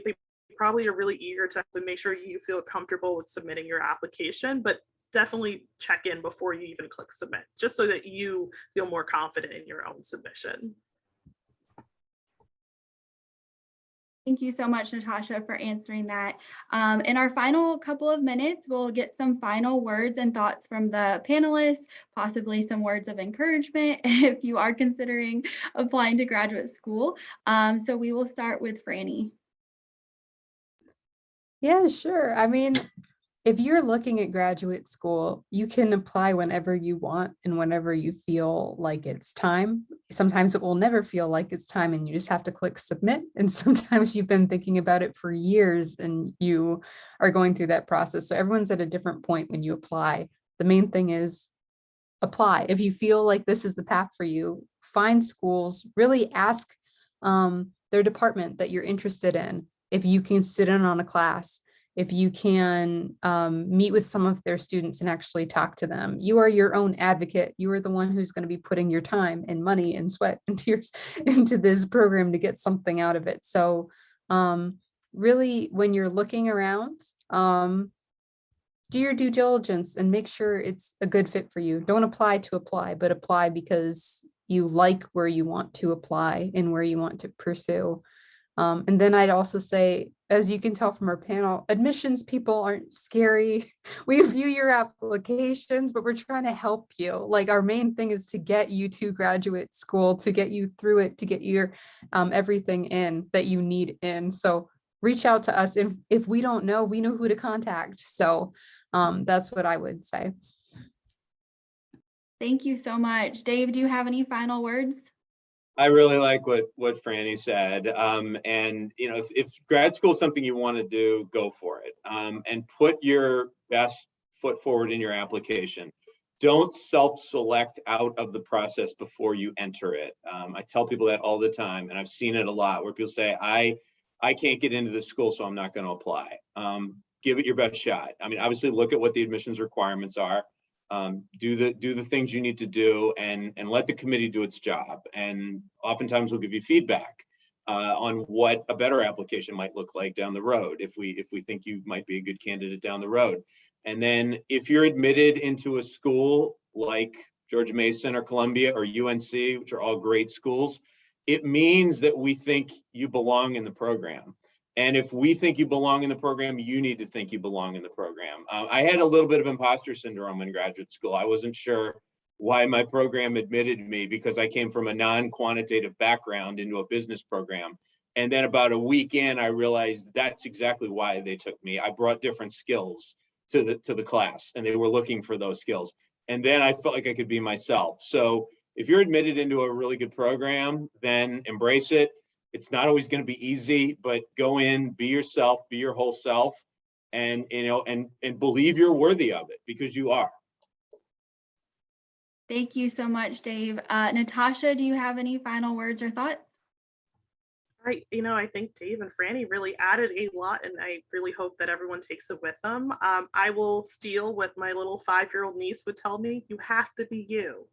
probably are really eager to make sure you feel comfortable with submitting your application, but definitely check in before you even click submit, just so that you feel more confident in your own submission. Thank you so much, Natasha, for answering that. In our final couple of minutes, we'll get some final words and thoughts from the panelists, possibly some words of encouragement if you are considering applying to graduate school. So we will start with Franny. Yeah, sure. I mean, if you're looking at graduate school, you can apply whenever you want and whenever you feel like it's time. Sometimes it will never feel like it's time and you just have to click submit. And sometimes you've been thinking about it for years and you are going through that process. So everyone's at a different point when you apply. The main thing is apply. If you feel like this is the path for you, find schools, really ask their department that you're interested in. If you can sit in on a class, if you can meet with some of their students and actually talk to them. You are your own advocate. You are the one who's going to be putting your time and money and sweat and tears into this program to get something out of it. So really, when you're looking around, do your due diligence and make sure it's a good fit for you. Don't apply to apply, but apply because you like where you want to apply and where you want to pursue. And then I'd also say, as you can tell from our panel, admissions people aren't scary. We view your applications, but we're trying to help you. Like, our main thing is to get you to graduate school, to get you through it, to get your everything in that you need in. So reach out to us. If we don't know, we know who to contact. So that's what I would say. Thank you so much. Dave, do you have any final words? I really like what Franny said. And you know, if grad school is something you want to do, go for it. And put your best foot forward in your application. Don't self-select out of the process before you enter it. I tell people that all the time, and I've seen it a lot where people say, I can't get into this school, so I'm not going to apply. Give it your best shot. I mean, obviously look at what the admissions requirements are. Do the things you need to do and let the committee do its job. And oftentimes we'll give you feedback on what a better application might look like down the road if we think you might be a good candidate down the road. And then if you're admitted into a school like George Mason or Columbia or UNC, which are all great schools, it means that we think you belong in the program. And if we think you belong in the program, you need to think you belong in the program. I had a little bit of imposter syndrome in graduate school. I wasn't sure why my program admitted me because I came from a non-quantitative background into a business program. And then about a week in, I realized that's exactly why they took me. I brought different skills to the class, and they were looking for those skills. And then I felt like I could be myself. So if you're admitted into a really good program, then embrace it. It's not always going to be easy, but go in, be yourself, be your whole self, and and believe you're worthy of it, because you are. Thank you so much, Dave. Natasha, do you have any final words or thoughts? I think Dave and Franny really added a lot, and I really hope that everyone takes it with them. I will steal what my little 5-year-old niece would tell me: you have to be you.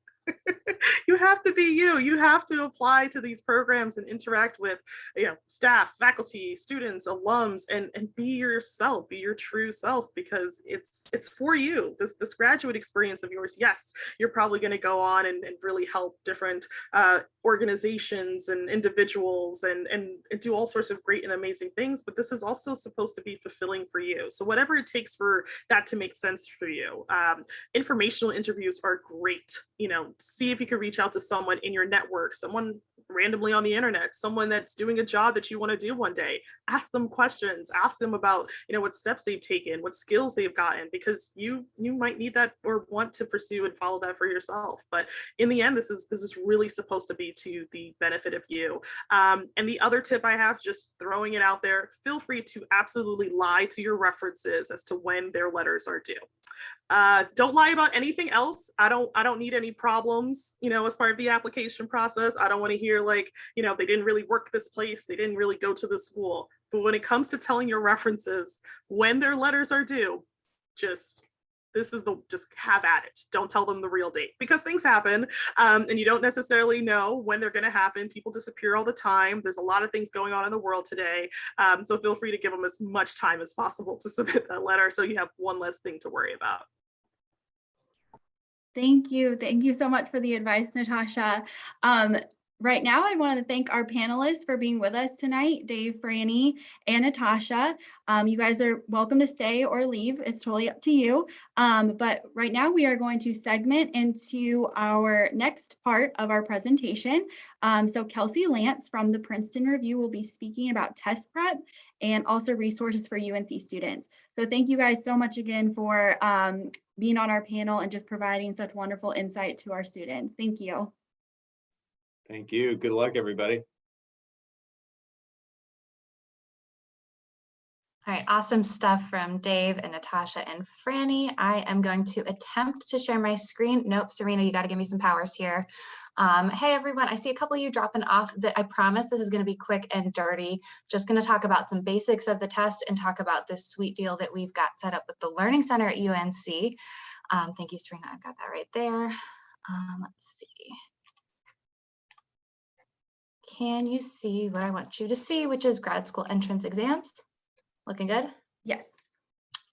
You have to be you. You have to apply to these programs and interact with, staff, faculty, students, alums, and be yourself, be your true self, because it's for you. This graduate experience of yours, yes, you're probably going to go on and really help different organizations and individuals and do all sorts of great and amazing things, but this is also supposed to be fulfilling for you. So whatever it takes for that to make sense for you. Informational interviews are great. See if you can reach out to someone in your network, someone randomly on the internet, someone that's doing a job that you want to do one day. Ask them questions, ask them about what steps they've taken, what skills they've gotten, because you might need that or want to pursue and follow that for yourself. But in the end, this is really supposed to be to the benefit of you. And the other tip I have, just throwing it out there, feel free to absolutely lie to your references as to when their letters are due. Don't lie about anything else. I don't need any problems, as part of the application process. I don't want to hear like, they didn't really work this place. They didn't really go to this school. But when it comes to telling your references, when their letters are due, just have at it. Don't tell them the real date, because things happen, and you don't necessarily know when they're going to happen. People disappear all the time. There's a lot of things going on in the world today. So feel free to give them as much time as possible to submit that letter, so you have one less thing to worry about. Thank you. Thank you so much for the advice, Natasha. Right now, I want to thank our panelists for being with us tonight, Dave, Franny, and Natasha. You guys are welcome to stay or leave. It's totally up to you. But right now, we are going to segment into our next part of our presentation. So Kelsey Lance from the Princeton Review will be speaking about test prep and also resources for UNC students. So thank you guys so much again for being on our panel and just providing such wonderful insight to our students. Thank you. Thank you. Good luck, everybody. All right, awesome stuff from Dave and Natasha and Franny. I am going to attempt to share my screen. Nope, Serena, you got to give me some powers here. Hey, everyone, I see a couple of you dropping off. That I promise this is going to be quick and dirty. Just going to talk about some basics of the test and talk about this sweet deal that we've got set up with the Learning Center at UNC. Thank you, Serena. I've got that right there. Let's see. Can you see what I want you to see, which is grad school entrance exams? Looking good? Yes.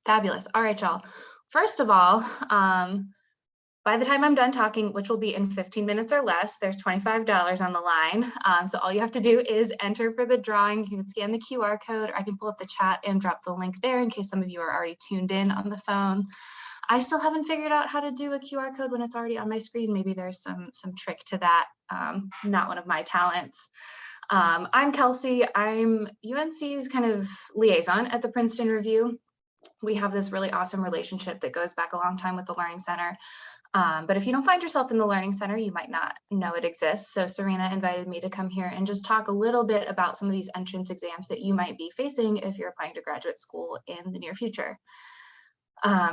Fabulous. All right, y'all. First of all, by the time I'm done talking, which will be in 15 minutes or less, there's $25 on the line. So all you have to do is enter for the drawing. You can scan the QR code, or I can pull up the chat and drop the link there in case some of you are already tuned in on the phone. I still haven't figured out how to do a QR code when it's already on my screen. Maybe there's some trick to that. Not one of my talents. I'm Kelsey. I'm UNC's kind of liaison at the Princeton Review. We have this really awesome relationship that goes back a long time with the Learning Center. But if you don't find yourself in the Learning Center, you might not know it exists. So Serena invited me to come here and just talk a little bit about some of these entrance exams that you might be facing if you're applying to graduate school in the near future.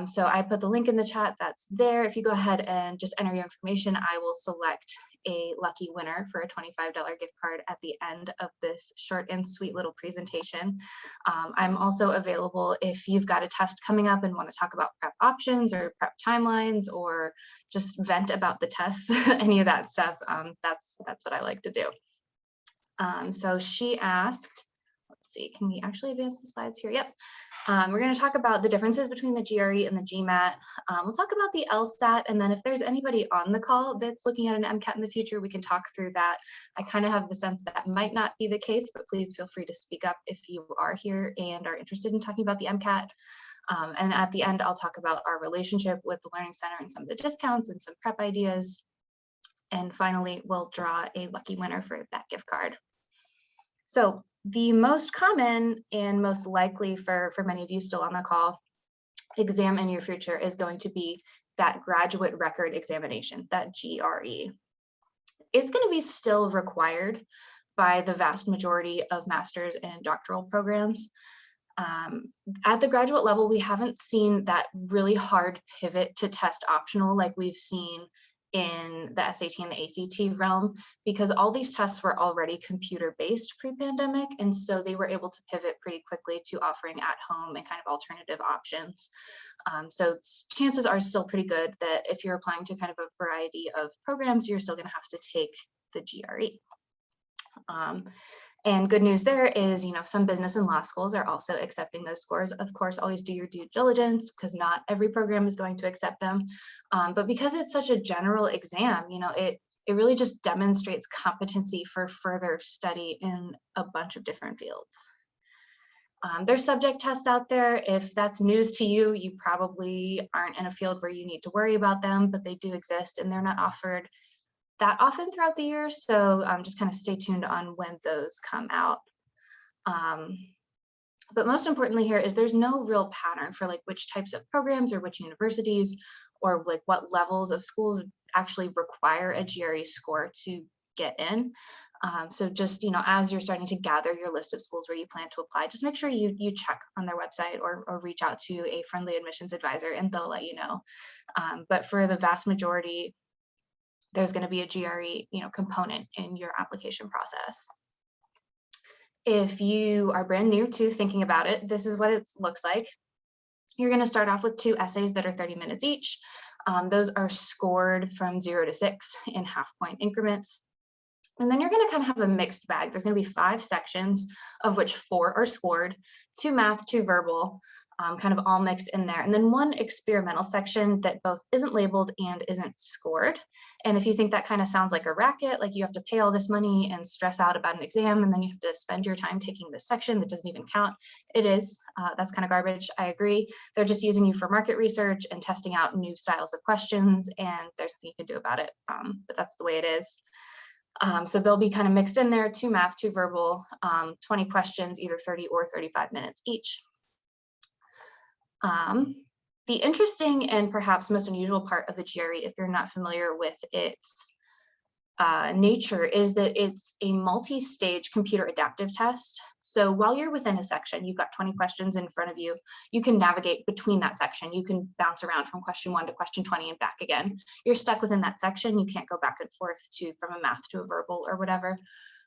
So I put the link in the chat that's there. If you go ahead and just enter your information, I will select a lucky winner for a $25 gift card at the end of this short and sweet little presentation. I'm also available if you've got a test coming up and want to talk about prep options or prep timelines, or just vent about the tests, any of that stuff. That's what I like to do. So she asked, let's see, can we actually advance the slides here? Yep. We're going to talk about the differences between the GRE and the GMAT. We'll talk about the LSAT, and then if there's anybody on the call that's looking at an MCAT in the future, we can talk through that. I kind of have the sense that might not be the case, but please feel free to speak up if you are here and are interested in talking about the MCAT. And at the end, I'll talk about our relationship with the Learning Center and some of the discounts and some prep ideas. And finally, we'll draw a lucky winner for that gift card. So the most common and most likely for many of you still on the call exam in your future is going to be that graduate record examination, that GRE. It's going to be still required by the vast majority of master's and doctoral programs. At the graduate level, we haven't seen that really hard pivot to test optional like we've seen in the SAT and the ACT realm, because all these tests were already computer-based pre-pandemic, and so they were able to pivot pretty quickly to offering at-home and kind of alternative options. So chances are still pretty good that if you're applying to kind of a variety of programs, you're still going to have to take the GRE. And good news there is, some business and law schools are also accepting those scores. Of course, always do your due diligence, because not every program is going to accept them. But because it's such a general exam, it really just demonstrates competency for further study in a bunch of different fields. There's subject tests out there. If that's news to you, you probably aren't in a field where you need to worry about them, but they do exist, and they're not offered that often throughout the year, so just kind of stay tuned on when those come out. But most importantly here is there's no real pattern for like which types of programs or which universities or like what levels of schools actually require a GRE score to get in. So just, as you're starting to gather your list of schools where you plan to apply, just make sure you check on their website or reach out to a friendly admissions advisor and they'll let you know. But for the vast majority, there's going to be a GRE, component in your application process. If you are brand new to thinking about it, this is what it looks like. You're going to start off with 2 essays that are 30 minutes each. Those are scored from 0 to 6 in half-point increments. And then you're going to kind of have a mixed bag. There's going to be 5 sections, of which 4 are scored, 2 math, 2 verbal, kind of all mixed in there. And then 1 experimental section that both isn't labeled and isn't scored. And if you think that kind of sounds like a racket, like you have to pay all this money and stress out about an exam, and then you have to spend your time taking this section that doesn't even count, it is. That's kind of garbage. I agree. They're just using you for market research and testing out new styles of questions, and there's nothing you can do about it. But that's the way it is. So they'll be kind of mixed in there, 2 math, 2 verbal, 20 questions, either 30 or 35 minutes each. The interesting and perhaps most unusual part of the GRE, if you're not familiar with its nature, is that it's a multi-stage computer adaptive test. So while you're within a section, you've got 20 questions in front of you, you can navigate between that section. You can bounce around from question 1 to question 20 and back again. You're stuck within that section. You can't go back and forth from a math to a verbal or whatever,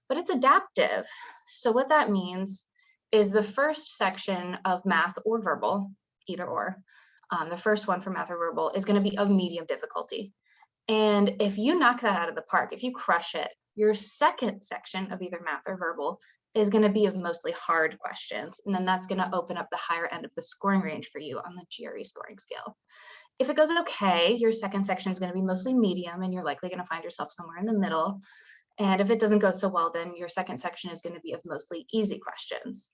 but it's adaptive. So what that means is the first section of math or verbal, either or, the first one for math or verbal is going to be of medium difficulty. And if you knock that out of the park, if you crush it, your second section of either math or verbal is going to be of mostly hard questions. And then that's going to open up the higher end of the scoring range for you on the GRE scoring scale. If it goes okay, your second section is going to be mostly medium, and you're likely going to find yourself somewhere in the middle. And if it doesn't go so well, then your second section is going to be of mostly easy questions.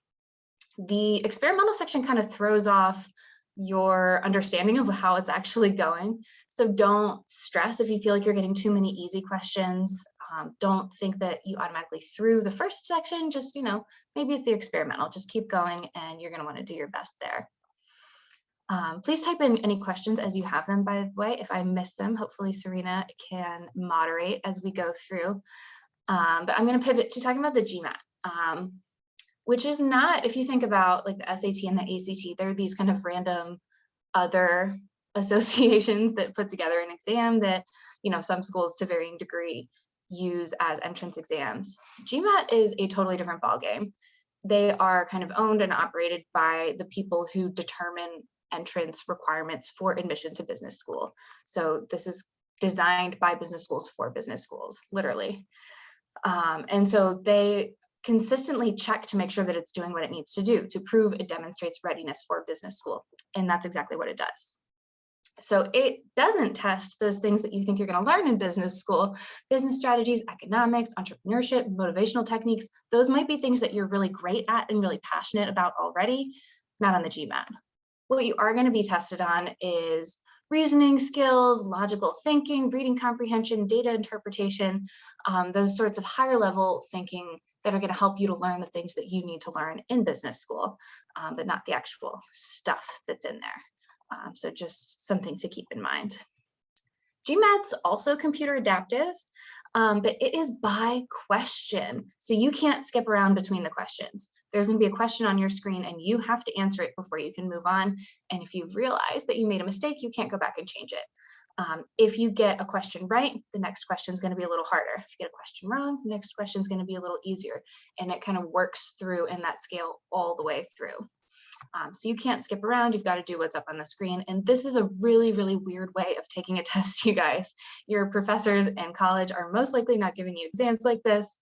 The experimental section kind of throws off your understanding of how it's actually going. So don't stress if you feel like you're getting too many easy questions. Don't think that you automatically threw the first section. Just, maybe it's the experimental. Just keep going, and you're going to want to do your best there. Please type in any questions as you have them, by the way. If I miss them, hopefully Serena can moderate as we go through. But I'm going to pivot to talking about the GMAT. Which is not, if you think about like the SAT and the ACT, they're these kind of random other associations that put together an exam that, some schools to varying degree use as entrance exams. GMAT is a totally different ballgame. They are kind of owned and operated by the people who determine entrance requirements for admission to business school. So this is designed by business schools for business schools, literally. And so they consistently check to make sure that it's doing what it needs to do to prove it demonstrates readiness for business school. And that's exactly what it does. So it doesn't test those things that you think you're going to learn in business school, business strategies, economics, entrepreneurship, motivational techniques. Those might be things that you're really great at and really passionate about already, not on the GMAT. What you are going to be tested on is reasoning skills, logical thinking, reading comprehension, data interpretation, those sorts of higher level thinking that are going to help you to learn the things that you need to learn in business school, but not the actual stuff that's in there. So just something to keep in mind. GMAT's also computer adaptive, but it is by question. So you can't skip around between the questions. There's going to be a question on your screen and you have to answer it before you can move on. And if you've realized that you made a mistake, you can't go back and change it. If you get a question right, the next question is going to be a little harder. If you get a question wrong, the next question is going to be a little easier. And it kind of works through in that scale all the way through. So you can't skip around. You've got to do what's up on the screen. And this is a really, really weird way of taking a test, you guys. Your professors in college are most likely not giving you exams like this.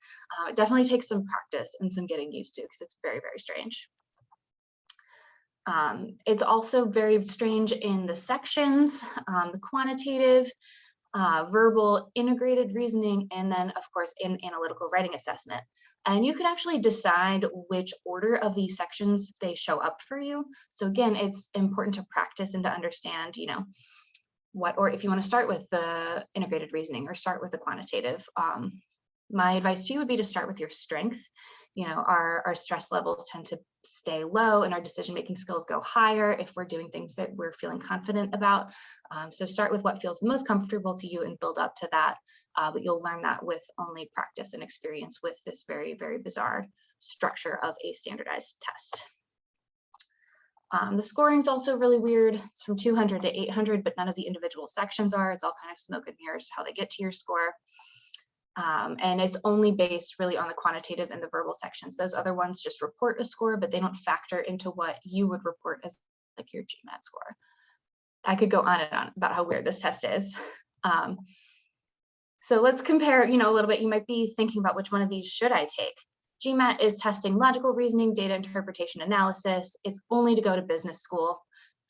It definitely takes some practice and some getting used to, because it's very, very strange. It's also very strange in the sections, the quantitative, verbal, integrated reasoning, and then of course in analytical writing assessment. And you can actually decide which order of these sections they show up for you. So again, it's important to practice and to understand, what, or if you want to start with the integrated reasoning or start with the quantitative. My advice to you would be to start with your strength. Our stress levels tend to stay low and our decision-making skills go higher if we're doing things that we're feeling confident about. So start with what feels most comfortable to you and build up to that. but you'll learn that with only practice and experience with this very, very bizarre structure of a standardized test. The scoring is also really weird. It's from 200 to 800, but none of the individual sections are. It's all kind of smoke and mirrors how they get to your score. And it's only based really on the quantitative and the verbal sections. Those other ones just report a score, but they don't factor into what you would report as like your GMAT score. I could go on and on about how weird this test is. So let's compare, a little bit. You might be thinking about which one of these should I take? GMAT is testing logical reasoning, data interpretation, analysis. It's only to go to business school.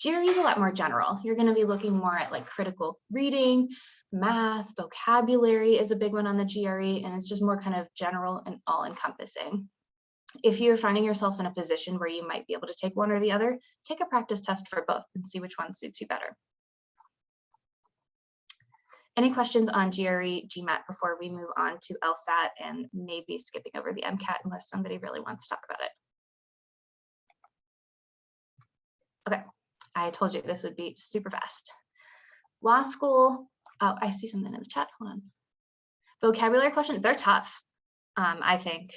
GRE is a lot more general. You're going to be looking more at like critical reading, math, vocabulary is a big one on the GRE, and it's just more kind of general and all-encompassing. If you're finding yourself in a position where you might be able to take one or the other, take a practice test for both and see which one suits you better. Any questions on GRE, GMAT before we move on to LSAT and maybe skipping over the MCAT unless somebody really wants to talk about it? Okay, I told you this would be super fast. Law school, oh, I see something in the chat, hold on. Vocabulary questions, they're tough, I think.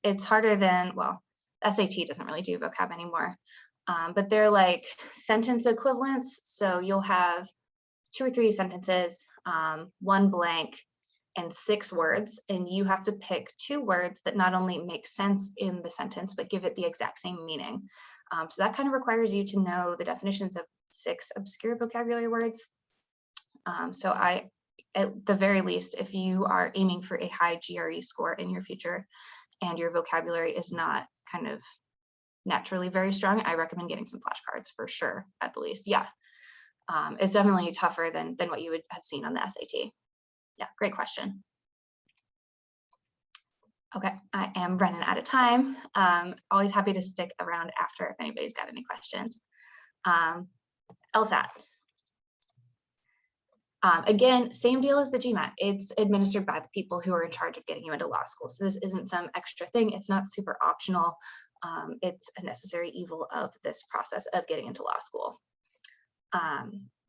It's harder than, well, SAT doesn't really do vocab anymore, but they're like sentence equivalents. So you'll have 2 or 3 sentences, 1 blank, and 6 words, and you have to pick 2 words that not only make sense in the sentence, but give it the exact same meaning. So that kind of requires you to know the definitions of 6 obscure vocabulary words. So at the very least, if you are aiming for a high GRE score in your future and your vocabulary is not kind of naturally very strong, I recommend getting some flashcards for sure, at the least. Yeah. It's definitely tougher than what you would have seen on the SAT. Yeah, great question. Okay, I am running out of time. Always happy to stick around after if anybody's got any questions. LSAT. Again, same deal as the GMAT. It's administered by the people who are in charge of getting you into law school. So this isn't some extra thing. It's not super optional. It's a necessary evil of this process of getting into law school.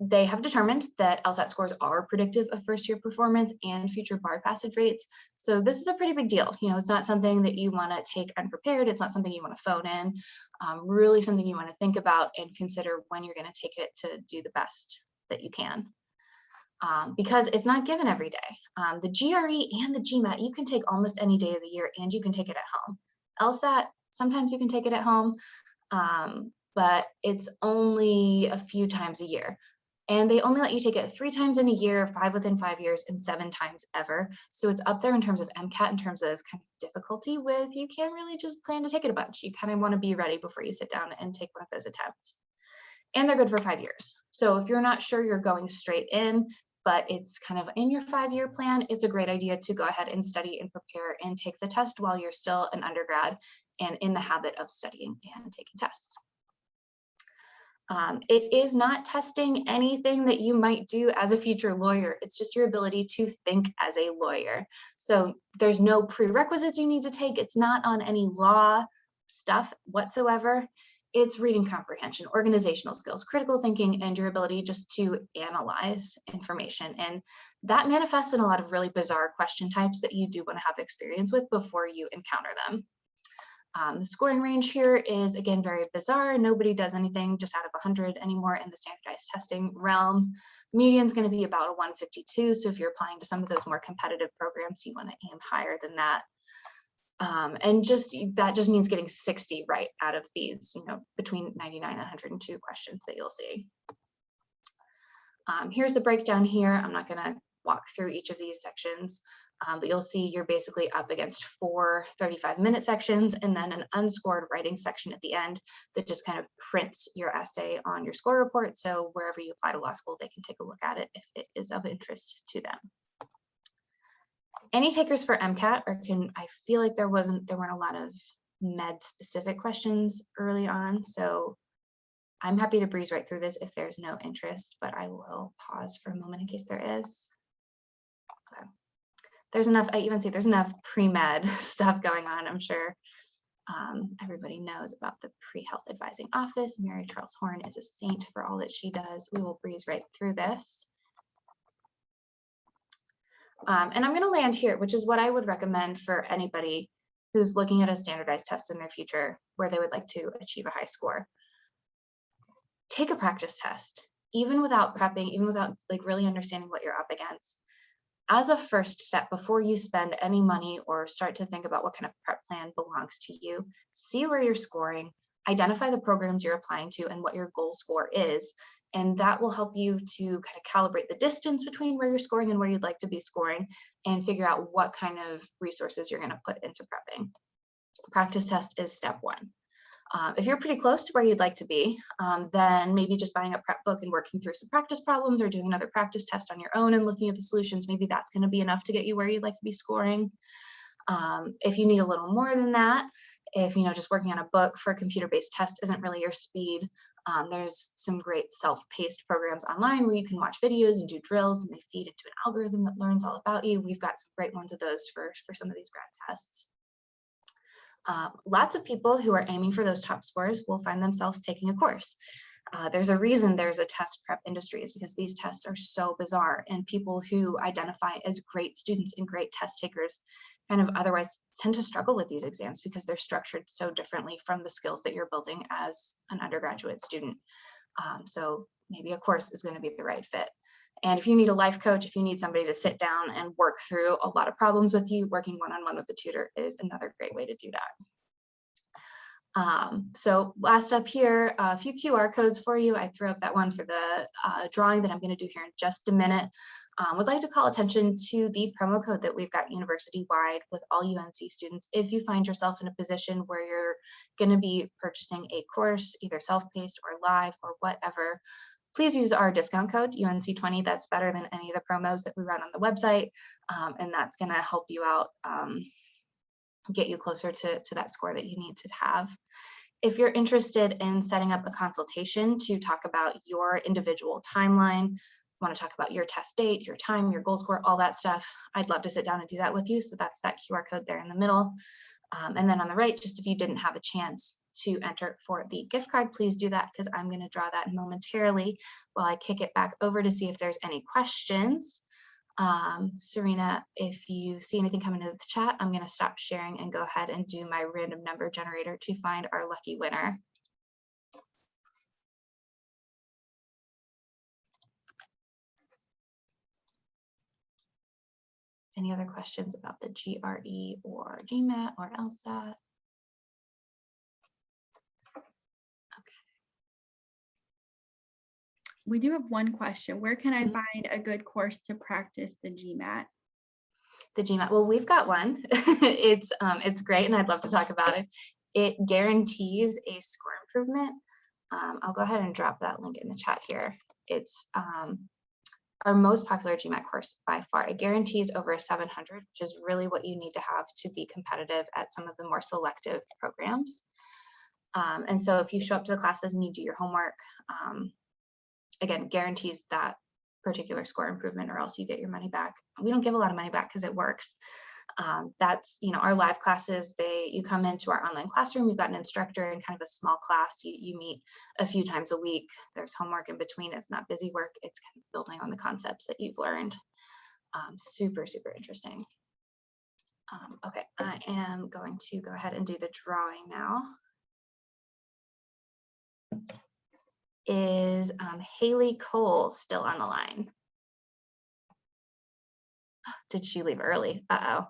They have determined that LSAT scores are predictive of first-year performance and future bar passage rates. So this is a pretty big deal. It's not something that you want to take unprepared. It's not something you want to phone in. Really something you want to think about and consider when you're going to take it to do the best that you can. Because it's not given every day. The GRE and the GMAT, you can take almost any day of the year and you can take it at home. LSAT, sometimes you can take it at home. But it's only a few times a year. And they only let you take it 3 times in a year, 5 within 5 years, and 7 times ever. So it's up there in terms of MCAT, in terms of kind of difficulty with, you can't really just plan to take it a bunch. You kind of want to be ready before you sit down and take one of those attempts. And they're good for 5 years. So if you're not sure you're going straight in, but it's kind of in your 5-year plan, it's a great idea to go ahead and study and prepare and take the test while you're still an undergrad and in the habit of studying and taking tests. It is not testing anything that you might do as a future lawyer. It's just your ability to think as a lawyer. So there's no prerequisites you need to take. It's not on any law stuff whatsoever. It's reading comprehension, organizational skills, critical thinking, and your ability just to analyze information. And that manifests in a lot of really bizarre question types that you do want to have experience with before you encounter them. The scoring range here is, again, very bizarre. Nobody does anything just out of 100 anymore in the standardized testing realm. Median is going to be about a 152. So if you're applying to some of those more competitive programs, you want to aim higher than that. And that just means getting 60 right out of these, between 99 and 102 questions that you'll see. Here's the breakdown here. I'm not going to walk through each of these sections. But you'll see you're basically up against 4 35-minute sections and then an unscored writing section at the end that just kind of prints your essay on your score report. So wherever you apply to law school, they can take a look at it if it is of interest to them. Any takers for MCAT, I feel like there weren't a lot of med specific questions early on. So I'm happy to breeze right through this if there's no interest, but I will pause for a moment in case there is. Okay. There's enough, I even see there's enough pre-med stuff going on. I'm sure everybody knows about the pre-health advising office. Mary Charles Horn is a saint for all that she does. We will breeze right through this. And I'm going to land here, which is what I would recommend for anybody who's looking at a standardized test in their future where they would like to achieve a high score. Take a practice test, even without prepping, even without like really understanding what you're up against. As a first step, before you spend any money or start to think about what kind of prep plan belongs to you, see where you're scoring, identify the programs you're applying to and what your goal score is. And that will help you to kind of calibrate the distance between where you're scoring and where you'd like to be scoring and figure out what kind of resources you're going to put into prepping. Practice test is step one. If you're pretty close to where you'd like to be, then maybe just buying a prep book and working through some practice problems or doing another practice test on your own and looking at the solutions, maybe that's going to be enough to get you where you'd like to be scoring. If you need a little more than that, if just working on a book for a computer-based test isn't really your speed, there's some great self-paced programs online where you can watch videos and do drills and they feed into an algorithm that learns all about you. We've got some great ones of those for some of these grad tests. Lots of people who are aiming for those top scores will find themselves taking a course. There's a reason there's a test prep industry, is because these tests are so bizarre, and people who identify as great students and great test takers kind of otherwise tend to struggle with these exams because they're structured so differently from the skills that you're building as an undergraduate student. So maybe a course is going to be the right fit. And if you need a life coach, if you need somebody to sit down and work through a lot of problems with you, working one-on-one with the tutor is another great way to do that. So last up here, a few QR codes for you. I threw up that one for the drawing that I'm going to do here in just a minute. Would like to call attention to the promo code that we've got university-wide with all UNC students. If you find yourself in a position where you're going to be purchasing a course, either self-paced or live or whatever, please use our discount code UNC20. That's better than any of the promos that we run on the website, and that's going to help you out, get you closer to that score that you need to have. If you're interested in setting up a consultation to talk about your individual timeline, want to talk about your test date, your time, your goal score, all that stuff, I'd love to sit down and do that with you. So that's that QR code there in the middle. And then on the right, just if you didn't have a chance to enter for the gift card, please do that, because I'm going to draw that momentarily while I kick it back over to see if there's any questions. Serena, if you see anything coming into the chat, I'm going to stop sharing and go ahead and do my random number generator to find our lucky winner. Any other questions about the GRE or GMAT or LSAT? We do have one question. Where can I find a good course to practice the GMAT? The GMAT, well, we've got one. It's great, and I'd love to talk about it. It guarantees a score improvement. I'll go ahead and drop that link in the chat here. It's our most popular GMAT course by far. It guarantees over a 700, which is really what you need to have to be competitive at some of the more selective programs. And so if you show up to the classes and you do your homework, again, guarantees that particular score improvement, or else you get your money back. We don't give a lot of money back because it works. That's, our live classes, you come into our online classroom, we've got an instructor in kind of a small class, you meet a few times a week, there's homework in between, it's not busy work, it's kind of building on the concepts that you've learned. Super, super interesting. Okay, I am going to go ahead and do the drawing now. Is Haley Cole still on the line? Did she leave early? Uh-oh.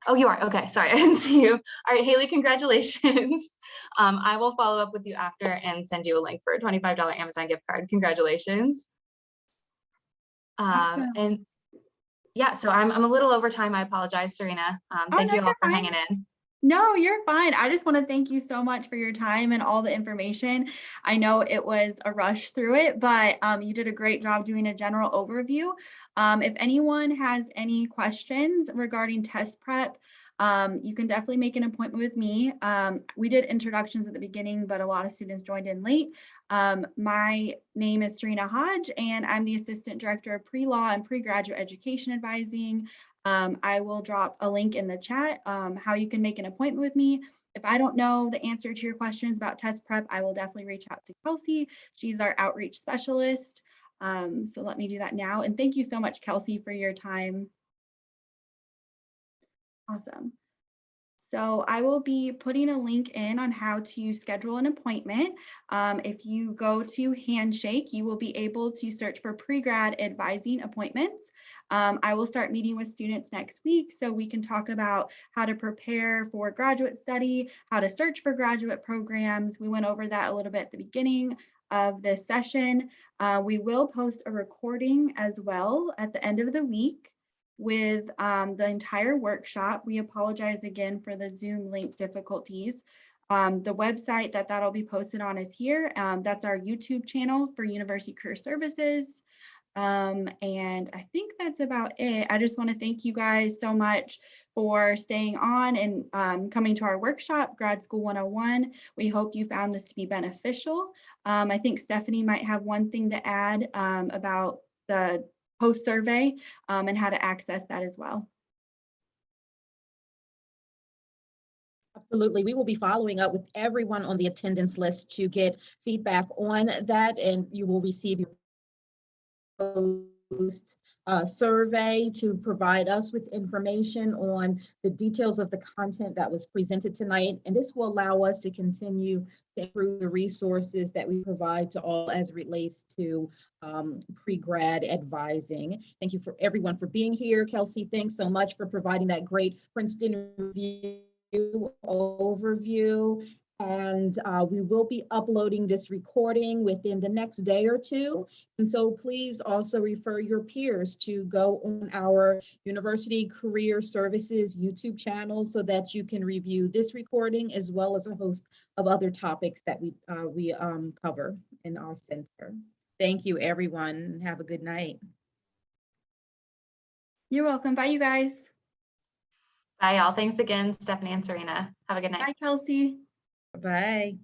Oh, you are. Okay, sorry, I didn't see you. All right, Haley, congratulations. I will follow up with you after and send you a link for a $25 Amazon gift card. Congratulations. Awesome. And yeah, so I'm a little over time. I apologize, Serena. Thank you all for hanging in. No, you're fine. I just want to thank you so much for your time and all the information. I know it was a rush through it, but you did a great job doing a general overview. If anyone has any questions regarding test prep, you can definitely make an appointment with me. We did introductions at the beginning, but a lot of students joined in late. My name is Serena Hodge, and I'm the Assistant Director of Pre-Law and Pre-Graduate Education Advising. I will drop a link in the chat how you can make an appointment with me. If I don't know the answer to your questions about test prep, I will definitely reach out to Kelsey. She's our outreach specialist. So let me do that now. And thank you so much, Kelsey, for your time. Awesome. So I will be putting a link in on how to schedule an appointment. If you go to Handshake, you will be able to search for pre-grad advising appointments. I will start meeting with students next week so we can talk about how to prepare for graduate study, how to search for graduate programs. We went over that a little bit at the beginning of this session. We will post a recording as well at the end of the week with the entire workshop. We apologize again for the Zoom link difficulties. The website that'll be posted on is here. That's our YouTube channel for University Career Services. And I think that's about it. I just want to thank you guys so much for staying on and coming to our workshop, Grad School 101. We hope you found this to be beneficial. I think Stephanie might have one thing to add about the post survey and how to access that as well. Absolutely. We will be following up with everyone on the attendance list to get feedback on that, and you will receive your post survey to provide us with information on the details of the content that was presented tonight. And this will allow us to continue to improve the resources that we provide to all as it relates to pre-grad advising. Thank you for everyone for being here. Kelsey, thanks so much for providing that great Princeton review overview. And we will be uploading this recording within the next day or two. And so please also refer your peers to go on our University Career Services YouTube channel so that you can review this recording as well as a host of other topics that we cover in our center. Thank you, everyone. Have a good night. You're welcome. Bye, you guys. Bye, y'all. Thanks again, Stephanie and Serena. Have a good night. Bye, Kelsey. Bye.